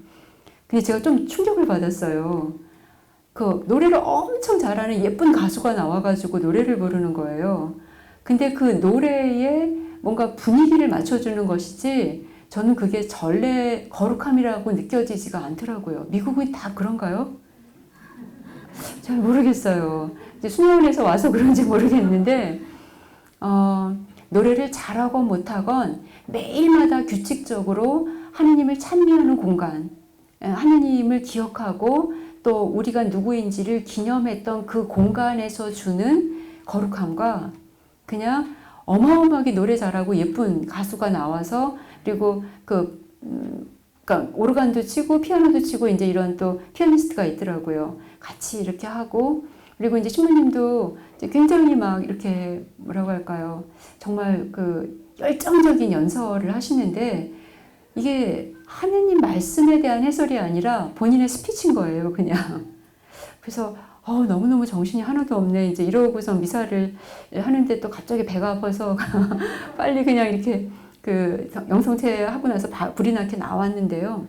근데 제가 좀 충격을 받았어요. 그 노래를 엄청 잘하는 예쁜 가수가 나와가지고 노래를 부르는 거예요. 근데 그 노래에 뭔가 분위기를 맞춰주는 것이지 저는 그게 전래 거룩함이라고 느껴지지가 않더라고요. 미국은 다 그런가요? 잘 모르겠어요. 이제 수녀원에서 와서 그런지 모르겠는데 노래를 잘하건 못하건 매일마다 규칙적으로 하느님을 찬미하는 공간, 하느님을 기억하고 또 우리가 누구인지를 기념했던 그 공간에서 주는 거룩함과 그냥 어마어마하게 노래 잘하고 예쁜 가수가 나와서 그리고 그러니까 오르간도 치고 피아노도 치고 이제 이런 또 피아니스트가 있더라고요. 같이 이렇게 하고 그리고 이제 신부님도 이제 굉장히 막 이렇게 뭐라고 할까요? 정말 그 열정적인 연설을 하시는데 이게 하느님 말씀에 대한 해설이 아니라 본인의 스피치인 거예요, 그냥. 그래서 너무너무 정신이 하나도 없네. 이제 이러고서 미사를 하는데 또 갑자기 배가 아파서 빨리 그냥 이렇게 그 영성체 하고 나서 불이 나게 나왔는데요.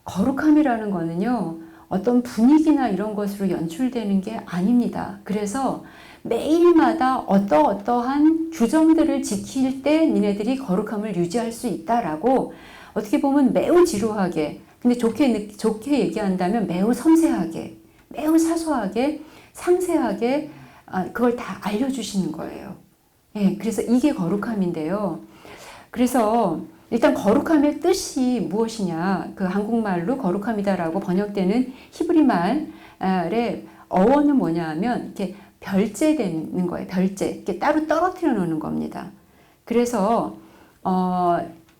거룩함이라는 거는요, 어떤 분위기나 이런 것으로 연출되는 게 아닙니다. 그래서 매일마다 어떠한 규정들을 지킬 때 니네들이 거룩함을 유지할 수 있다라고 어떻게 보면 매우 지루하게, 근데 좋게 얘기한다면 매우 섬세하게, 매우 사소하게, 상세하게 그걸 다 알려주시는 거예요. 예, 그래서 이게 거룩함인데요. 그래서 일단 거룩함의 뜻이 무엇이냐? 그 한국말로 거룩함이다라고 번역되는 히브리 말의 어원은 뭐냐 하면 이렇게 별제되는 거예요. 별제. 이렇게 따로 떨어뜨려 놓는 겁니다. 그래서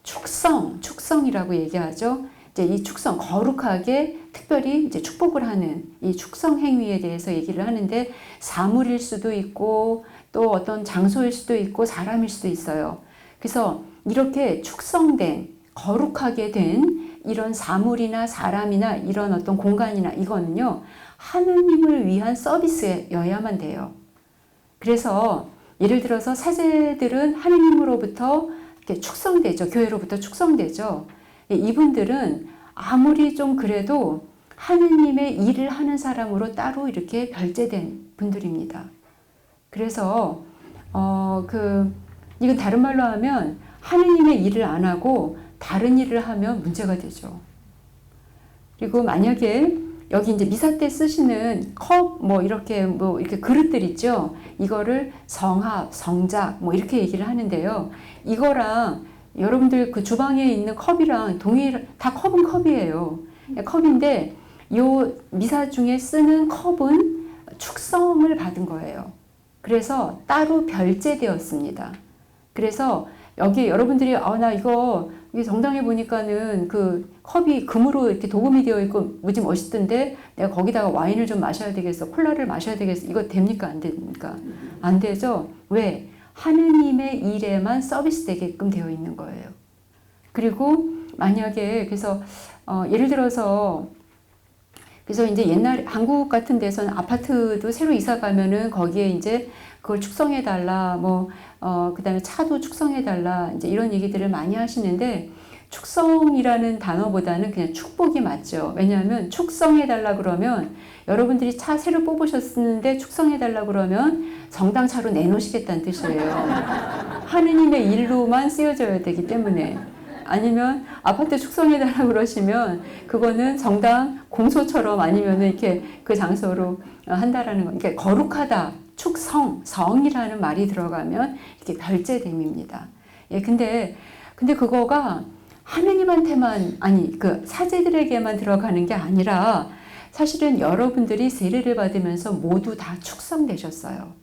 축성이라고 얘기하죠. 이제 이 축성, 거룩하게 특별히 이제 축복을 하는 이 축성 행위에 대해서 얘기를 하는데 사물일 수도 있고 또 어떤 장소일 수도 있고 사람일 수도 있어요. 그래서 이렇게 축성된 거룩하게 된 이런 사물이나 사람이나 이런 어떤 공간이나 이거는요 하느님을 위한 서비스여야만 돼요. 그래서 예를 들어서 사제들은 하느님으로부터 이렇게 축성되죠. 교회로부터 축성되죠. 이분들은 아무리 좀 그래도 하느님의 일을 하는 사람으로 따로 이렇게 별제된 분들입니다. 그래서 이건 다른 말로 하면 하느님의 일을 안 하고 다른 일을 하면 문제가 되죠. 그리고 만약에 여기 이제 미사 때 쓰시는 컵 이렇게 그릇들 있죠. 이거를 성합, 성작 이렇게 얘기를 하는데요. 이거랑 여러분들 그 주방에 있는 컵이랑 다 컵은 컵이에요. 컵인데 요 미사 중에 쓰는 컵은 축성을 받은 거예요. 그래서 따로 별제되었습니다. 그래서 여기 여러분들이 나 이거 정당에 보니까는 그 컵이 금으로 이렇게 도금이 되어 있고 무지 멋있던데 내가 거기다가 와인을 좀 마셔야 되겠어, 콜라를 마셔야 되겠어, 이거 됩니까? 안 됩니까? 안 되죠. 왜? 하느님의 일에만 서비스 되게끔 되어 있는 거예요. 그리고 만약에 그래서 예를 들어서 그래서 이제 옛날 한국 같은 데서는 아파트도 새로 이사 가면은 거기에 이제 그걸 축성해 달라, 그다음에 차도 축성해 달라, 이제 이런 얘기들을 많이 하시는데 축성이라는 단어보다는 그냥 축복이 맞죠. 왜냐하면 축성해달라 그러면 여러분들이 차 새로 뽑으셨는데 축성해달라 그러면 정당 차로 내놓으시겠다는 뜻이에요. 하느님의 일로만 쓰여져야 되기 때문에. 아니면 아파트 축성해달라 그러시면 그거는 정당 공소처럼 아니면 이렇게 그 장소로 한다라는 거. 그러니까 거룩하다, 축성, 성이라는 말이 들어가면 이렇게 별제됨입니다. 예, 근데 그거가 하느님한테만, 아니, 그 사제들에게만 들어가는 게 아니라 사실은 여러분들이 세례를 받으면서 모두 다 축성되셨어요.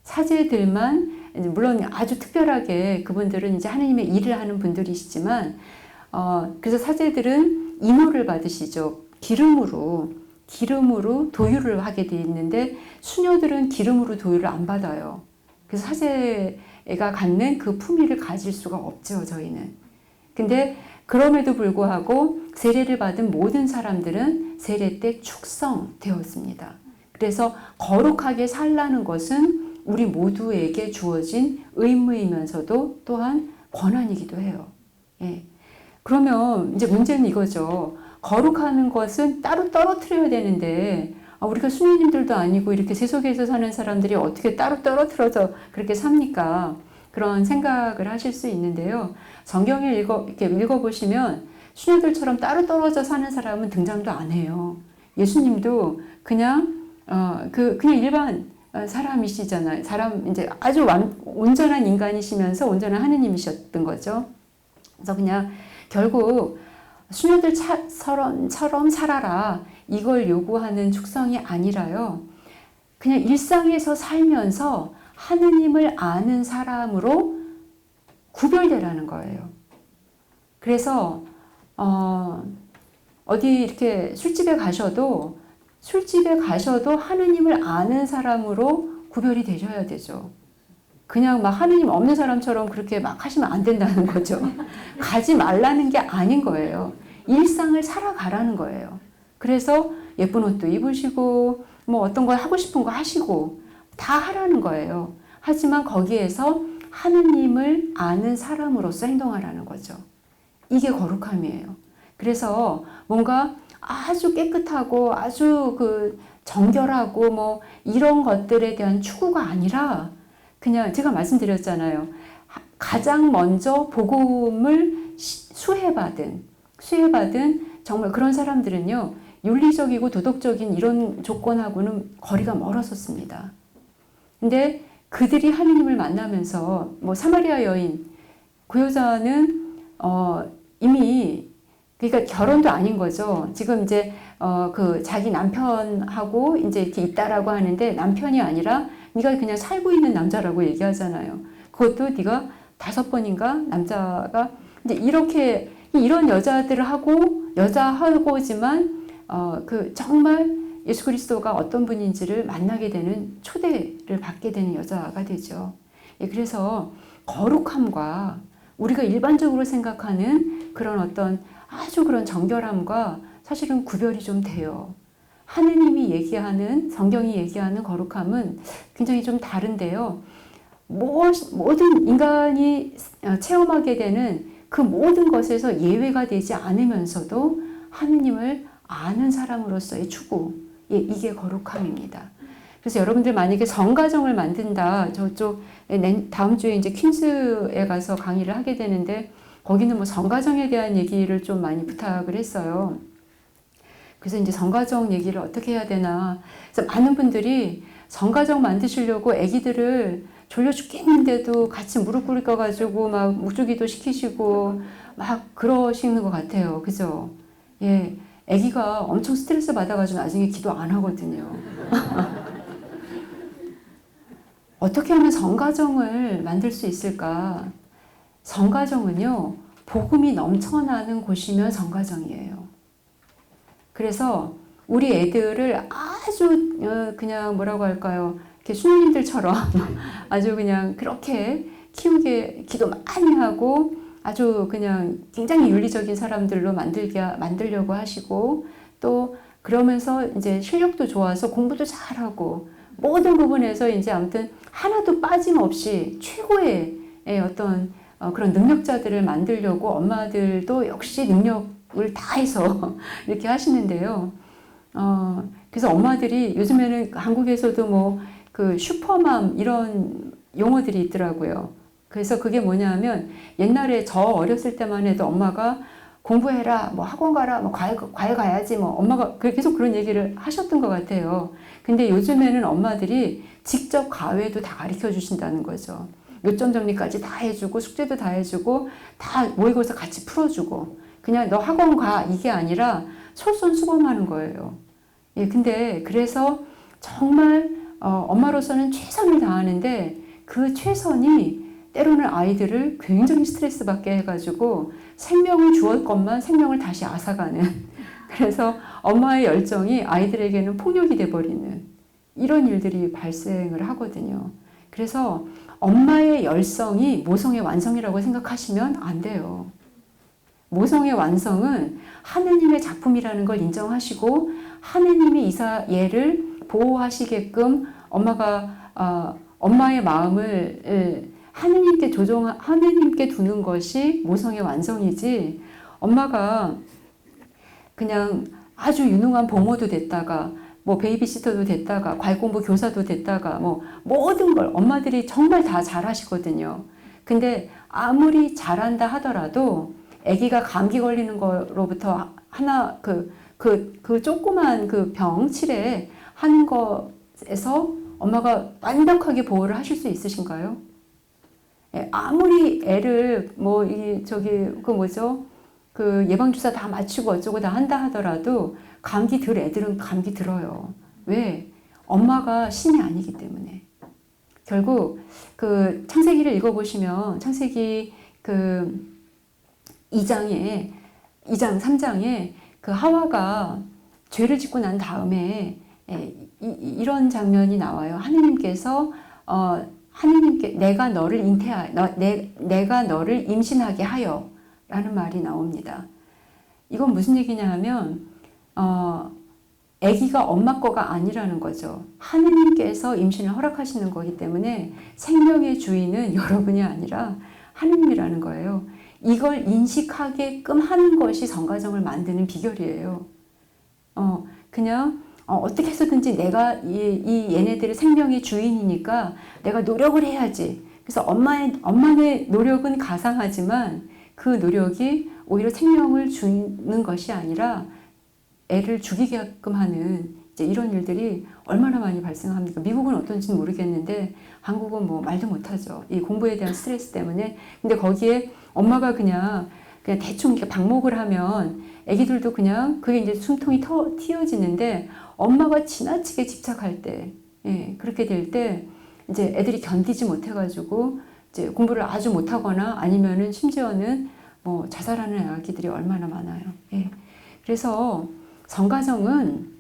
사제들만, 물론 아주 특별하게 그분들은 이제 하느님의 일을 하는 분들이시지만, 그래서 사제들은 인호를 받으시죠. 기름으로 도유를 하게 돼 있는데, 수녀들은 기름으로 도유를 안 받아요. 그래서 사제가 갖는 그 품위를 가질 수가 없죠, 저희는. 근데 그럼에도 불구하고 세례를 받은 모든 사람들은 세례 때 축성되었습니다. 그래서 거룩하게 살라는 것은 우리 모두에게 주어진 의무이면서도 또한 권한이기도 해요. 예. 그러면 이제 문제는 이거죠. 거룩하는 것은 따로 떨어뜨려야 되는데 우리가 수녀님들도 아니고 이렇게 세속에서 사는 사람들이 어떻게 따로 떨어뜨려서 그렇게 삽니까? 그런 생각을 하실 수 있는데요. 성경을 이렇게 읽어보시면 수녀들처럼 따로 떨어져 사는 사람은 등장도 안 해요. 예수님도 그냥 일반 사람이시잖아요. 이제 아주 온전한 인간이시면서 온전한 하느님이셨던 거죠. 그래서 그냥 결국 수녀들처럼 살아라 이걸 요구하는 축성이 아니라요. 그냥 일상에서 살면서 하느님을 아는 사람으로 구별되라는 거예요. 그래서 어디 이렇게 술집에 가셔도 하느님을 아는 사람으로 구별이 되셔야 되죠. 그냥 막 하느님 없는 사람처럼 그렇게 막 하시면 안 된다는 거죠. 가지 말라는 게 아닌 거예요. 일상을 살아가라는 거예요. 그래서 예쁜 옷도 입으시고 뭐 어떤 거 하고 싶은 거 하시고 다 하라는 거예요. 하지만 거기에서 하느님을 아는 사람으로서 행동하라는 거죠. 이게 거룩함이에요. 그래서 뭔가 아주 깨끗하고 아주 정결하고 뭐 이런 것들에 대한 추구가 아니라 그냥 제가 말씀드렸잖아요. 가장 먼저 복음을 수혜받은 정말 그런 사람들은요. 윤리적이고 도덕적인 이런 조건하고는 거리가 멀었었습니다. 근데 그들이 하느님을 만나면서 뭐 사마리아 여인 그 여자는 이미 그러니까 결혼도 아닌 거죠. 지금 이제 자기 남편하고 이제 이렇게 있다라고 하는데 남편이 아니라 네가 그냥 살고 있는 남자라고 얘기하잖아요. 그것도 네가 5번인가 남자가 이제 이렇게 이런 여자들을 여자하고지만 정말 예수 그리스도가 어떤 분인지를 만나게 되는 초대를 받게 되는 여자가 되죠. 예, 그래서 거룩함과 우리가 일반적으로 생각하는 그런 어떤 아주 그런 정결함과 사실은 구별이 좀 돼요. 하느님이 성경이 얘기하는 거룩함은 굉장히 좀 다른데요. 모든 인간이 체험하게 되는 그 모든 것에서 예외가 되지 않으면서도 하느님을 아는 사람으로서의 추구, 이게 거룩함입니다. 그래서 여러분들 만약에 성가정을 만든다, 다음 주에 이제 퀸즈에 가서 강의를 하게 되는데 거기는 뭐 성가정에 대한 얘기를 좀 많이 부탁을 했어요. 그래서 이제 성가정 얘기를 어떻게 해야 되나. 그래서 많은 분들이 성가정 만드시려고 아기들을 졸려 죽겠는데도 같이 무릎 꿇어가지고 막 묵주기도 시키시고 막 그러시는 것 같아요. 그죠? 예. 아기가 엄청 스트레스 받아가지고 나중에 기도 안 하거든요. 어떻게 하면 성가정을 만들 수 있을까? 성가정은요, 복음이 넘쳐나는 곳이면 성가정이에요. 그래서 우리 애들을 아주 그냥 뭐라고 할까요? 이렇게 수녀님들처럼 아주 그냥 그렇게 키우게 기도 많이 하고 아주 그냥 굉장히 윤리적인 사람들로 만들려고 하시고 또 그러면서 이제 실력도 좋아서 공부도 잘하고 모든 부분에서 이제 아무튼 하나도 빠짐없이 최고의 어떤 그런 능력자들을 만들려고 엄마들도 역시 능력을 다해서 이렇게 하시는데요. 그래서 엄마들이 요즘에는 한국에서도 뭐 그 슈퍼맘 이런 용어들이 있더라고요. 그래서 그게 뭐냐면 옛날에 저 어렸을 때만 해도 엄마가 공부해라, 뭐 학원 가라, 뭐 과외 가야지, 뭐 엄마가 계속 그런 얘기를 하셨던 것 같아요. 근데 요즘에는 엄마들이 직접 과외도 다 가르쳐 주신다는 거죠. 요점 정리까지 다 해주고 숙제도 다 해주고 다 모의고사 같이 풀어주고 그냥 너 학원 가 이게 아니라 솔선수범하는 거예요. 예, 근데 그래서 정말 엄마로서는 최선을 다하는데 그 최선이 때로는 아이들을 굉장히 스트레스 받게 해가지고 생명을 주었건만 생명을 다시 앗아가는 그래서 엄마의 열정이 아이들에게는 폭력이 돼버리는 이런 일들이 발생을 하거든요. 그래서 엄마의 열성이 모성의 완성이라고 생각하시면 안 돼요. 모성의 완성은 하느님의 작품이라는 걸 인정하시고 하느님이 얘를 보호하시게끔 엄마의 마음을 하느님께 두는 것이 모성의 완성이지 엄마가 그냥 아주 유능한 보모도 됐다가 뭐 베이비시터도 됐다가 과외공부 교사도 됐다가 뭐 모든 걸 엄마들이 정말 다 잘하시거든요. 근데 아무리 잘한다 하더라도 아기가 감기 걸리는 거로부터 하나 그 조그만 그 병 치레 하는 것에서 엄마가 완벽하게 보호를 하실 수 있으신가요? 예, 아무리 애를 뭐 그 예방주사 다 맞추고 어쩌고 다 한다 하더라도 감기 들 애들은 감기 들어요. 왜? 엄마가 신이 아니기 때문에. 결국 그 창세기를 읽어보시면 창세기 그 2장 3장에 그 하와가 죄를 짓고 난 다음에 이런 장면이 나와요. 하느님께 내가 너를 내가 너를 임신하게 하여 라는 말이 나옵니다. 이건 무슨 얘기냐 하면 아기가 엄마 거가 아니라는 거죠. 하느님께서 임신을 허락하시는 거기 때문에 생명의 주인은 여러분이 아니라 하느님이라는 거예요. 이걸 인식하게끔 하는 것이 성가정을 만드는 비결이에요. 그냥 어떻게 해서든지 내가 이 얘네들의 생명의 주인이니까 내가 노력을 해야지. 그래서 엄마의 노력은 가상하지만 그 노력이 오히려 생명을 주는 것이 아니라 애를 죽이게끔 하는 이제 이런 일들이 얼마나 많이 발생합니까? 미국은 어떤지는 모르겠는데 한국은 뭐 말도 못하죠. 이 공부에 대한 스트레스 때문에. 근데 거기에 엄마가 그냥 대충 이렇게 방목을 하면 애기들도 그냥 그게 이제 숨통이 튀어지는데 엄마가 지나치게 집착할 때, 예, 그렇게 될 때 이제 애들이 견디지 못해가지고 이제 공부를 아주 못하거나 아니면은 심지어는 뭐 자살하는 아기들이 얼마나 많아요. 예. 그래서 성가정은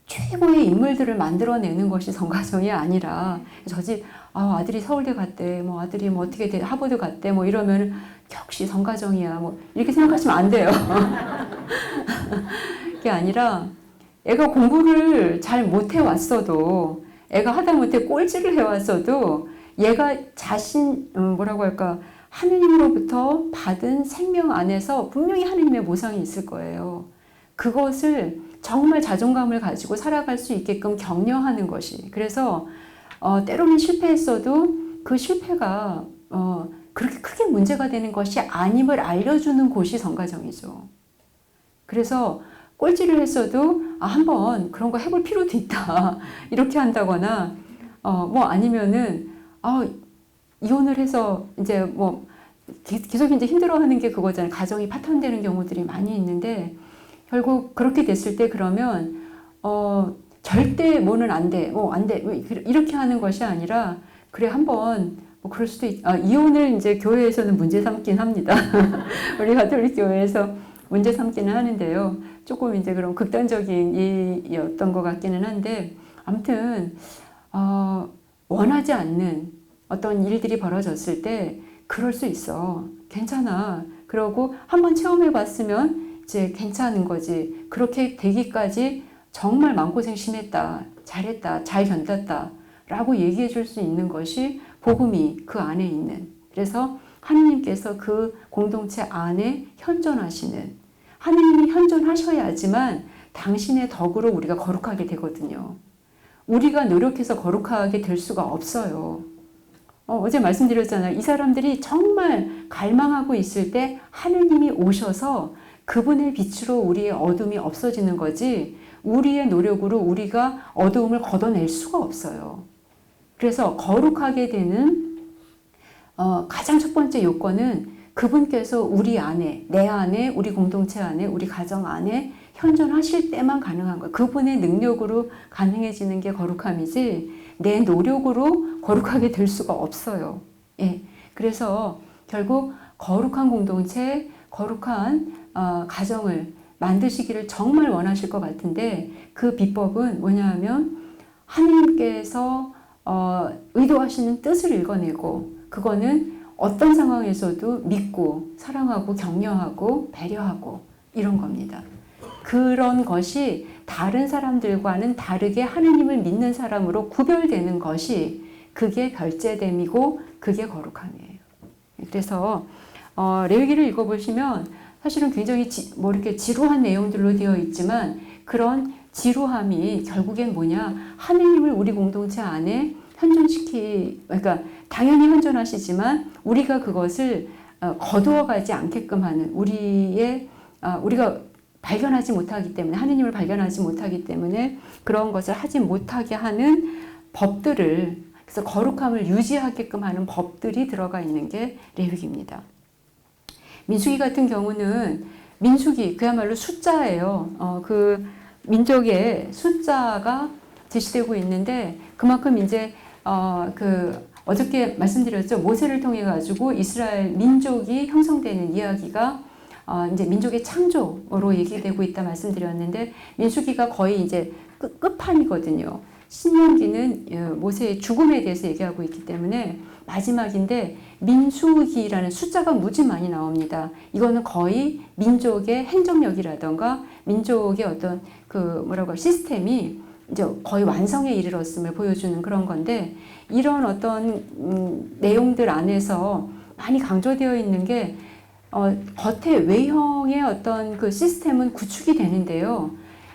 최고의 인물들을 만들어내는 것이 성가정이 아니라 아들이 서울대 갔대, 뭐 아들이 뭐 어떻게 돼, 하버드 갔대, 뭐 이러면 역시 성가정이야, 뭐 이렇게 생각하시면 안 돼요. 그게 아니라 애가 공부를 잘 못해 왔어도, 애가 하다못해 꼴찌를 해왔어도 얘가 뭐라고 할까, 하느님으로부터 받은 생명 안에서 분명히 하느님의 보상이 있을 거예요. 그것을 정말 자존감을 가지고 살아갈 수 있게끔 격려하는 것이. 그래서 때로는 실패했어도 그 실패가 그렇게 크게 문제가 되는 것이 아님을 알려주는 곳이 성가정이죠. 그래서 꼴찌를 했어도 한번 그런 거 해볼 필요도 있다. 이렇게 한다거나 뭐 아니면은 이혼을 해서 이제 뭐 계속 이제 힘들어하는 게 그거잖아요. 가정이 파탄되는 경우들이 많이 있는데 결국 그렇게 됐을 때 그러면 절대 뭐는 안 돼, 안 돼, 이렇게 하는 것이 아니라 그래 한번 뭐 그럴 수도 이혼을 이제 교회에서는 문제 삼긴 합니다. 우리 가톨릭 교회에서 문제 삼기는 하는데요. 조금 이제 그런 극단적인 일이었던 것 같기는 한데 아무튼 원하지 않는 어떤 일들이 벌어졌을 때 그럴 수 있어. 괜찮아. 그러고 한번 체험해 봤으면 이제 괜찮은 거지. 그렇게 되기까지 정말 마음고생 심했다. 잘했다. 잘 견뎠다. 라고 얘기해 줄 수 있는 것이 복음이 그 안에 있는. 그래서 하느님께서 그 공동체 안에 현존하시는, 하느님이 현존하셔야지만 당신의 덕으로 우리가 거룩하게 되거든요. 우리가 노력해서 거룩하게 될 수가 없어요. 어제 말씀드렸잖아요. 이 사람들이 정말 갈망하고 있을 때 하느님이 오셔서 그분의 빛으로 우리의 어둠이 없어지는 거지, 우리의 노력으로 우리가 어두움을 걷어낼 수가 없어요. 그래서 거룩하게 되는 가장 첫 번째 요건은 그분께서 우리 안에, 내 안에, 우리 공동체 안에, 우리 가정 안에 현존하실 때만 가능한 거예요. 그분의 능력으로 가능해지는 게 거룩함이지 내 노력으로 거룩하게 될 수가 없어요. 예. 그래서 결국 거룩한 공동체, 거룩한 가정을 만드시기를 정말 원하실 것 같은데, 그 비법은 뭐냐 하면 하느님께서 의도하시는 뜻을 읽어내고, 그거는 어떤 상황에서도 믿고 사랑하고 격려하고 배려하고 이런 겁니다. 그런 것이 다른 사람들과는 다르게 하느님을 믿는 사람으로 구별되는 것이, 그게 별제됨이고 그게 거룩함이에요. 그래서 레위기를 읽어보시면 사실은 굉장히 이렇게 지루한 내용들로 되어 있지만, 그런 지루함이 결국엔 뭐냐, 하느님을 우리 공동체 안에 그러니까 당연히 현존하시지만 우리가 그것을 거두어가지 않게끔 하는, 우리가 발견하지 못하기 때문에, 하느님을 발견하지 못하기 때문에 그런 것을 하지 못하게 하는 법들을, 그래서 거룩함을 유지하게끔 하는 법들이 들어가 있는 게 레위기입니다. 민수기 같은 경우는, 민수기 그야말로 숫자예요. 그 민족의 숫자가 제시되고 있는데, 그만큼 이제 어저께 말씀드렸죠. 모세를 통해 가지고 이스라엘 민족이 형성되는 이야기가 이제 민족의 창조로 얘기되고 있다 말씀드렸는데, 민수기가 거의 이제 끝판이거든요. 신명기는 모세의 죽음에 대해서 얘기하고 있기 때문에 마지막인데, 민수기라는 숫자가 무지 많이 나옵니다. 이거는 거의 민족의 행정력이라던가 민족의 어떤 시스템이 이제 거의 완성에 이르렀음을 보여주는 그런 건데, 이런 어떤 내용들 안에서 많이 강조되어 있는 게, 겉에 외형의 어떤 그 시스템은 구축이 되는데요,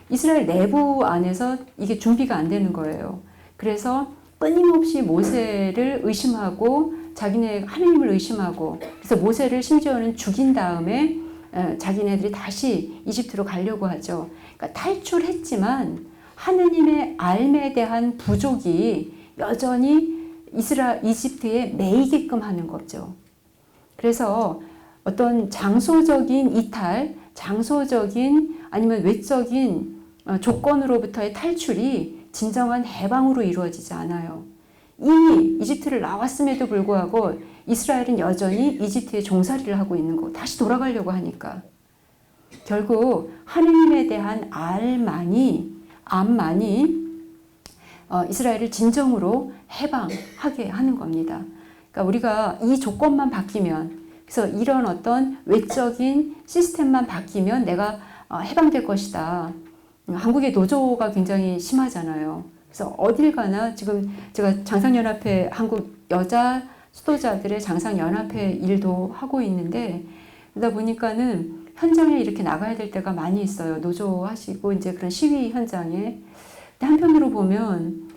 이스라엘 내부 안에서 이게 준비가 안 되는 거예요. 그래서 끊임없이 모세를 의심하고 자기네 하느님을 의심하고, 그래서 모세를 심지어는 죽인 다음에 자기네들이 다시 이집트로 가려고 하죠. 그러니까 탈출했지만 하느님의 알에 대한 부족이 여전히 이집트에 매이게끔 하는 거죠. 그래서 어떤 장소적인 이탈, 장소적인 아니면 외적인 조건으로부터의 탈출이 진정한 해방으로 이루어지지 않아요. 이미 이집트를 나왔음에도 불구하고 이스라엘은 여전히 이집트에 종살이를 하고 있는 거, 다시 돌아가려고 하니까. 결국 하느님에 대한 암만이 이스라엘을 진정으로 해방하게 하는 겁니다. 그러니까 우리가 이 조건만 바뀌면, 그래서 이런 어떤 외적인 시스템만 바뀌면 내가 해방될 것이다. 한국의 노조가 굉장히 심하잖아요. 그래서 어딜 가나 지금 제가 장상연합회, 한국 여자 수도자들의 장상연합회 일도 하고 있는데, 그러다 보니까는 현장에 이렇게 나가야 될 때가 많이 있어요. 노조 하시고 이제 그런 시위 현장에. 근데 한편으로 보면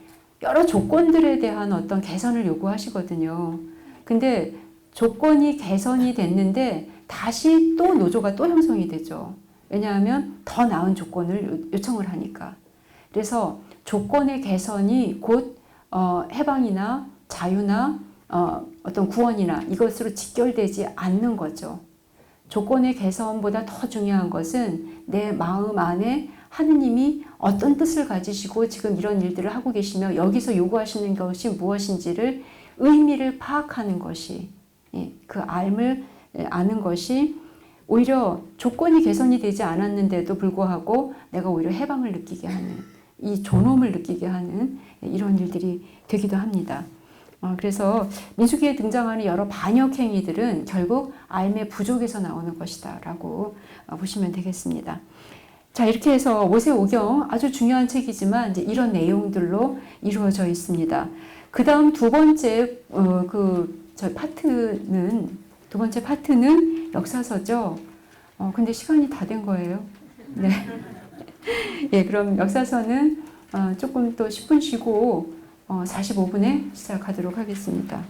여러 조건들에 대한 어떤 개선을 요구하시거든요. 근데 조건이 개선이 됐는데 다시 또 노조가 또 형성이 되죠. 왜냐하면 더 나은 조건을 요청을 하니까. 그래서 조건의 개선이 곧 해방이나 자유나 어떤 구원이나 이것으로 직결되지 않는 거죠. 조건의 개선보다 더 중요한 것은 내 마음 안에 하느님이 어떤 뜻을 가지시고 지금 이런 일들을 하고 계시며 여기서 요구하시는 것이 무엇인지를 의미를 파악하는 것이, 그 알을 아는 것이 오히려 조건이 개선이 되지 않았는데도 불구하고 내가 오히려 해방을 느끼게 하는, 이 존엄을 느끼게 하는 이런 일들이 되기도 합니다. 그래서 민수기에 등장하는 여러 반역 행위들은 결국 알의 부족에서 나오는 것이다 라고 보시면 되겠습니다. 자, 이렇게 해서 모세오경 아주 중요한 책이지만 이제 이런 내용들로 이루어져 있습니다. 그 다음 두 번째 저희 파트는 두 번째 파트는 역사서죠. 근데 시간이 다 된 거예요. 네. 예, 그럼 역사서는 조금 또 10분 쉬고 45분에 시작하도록 하겠습니다.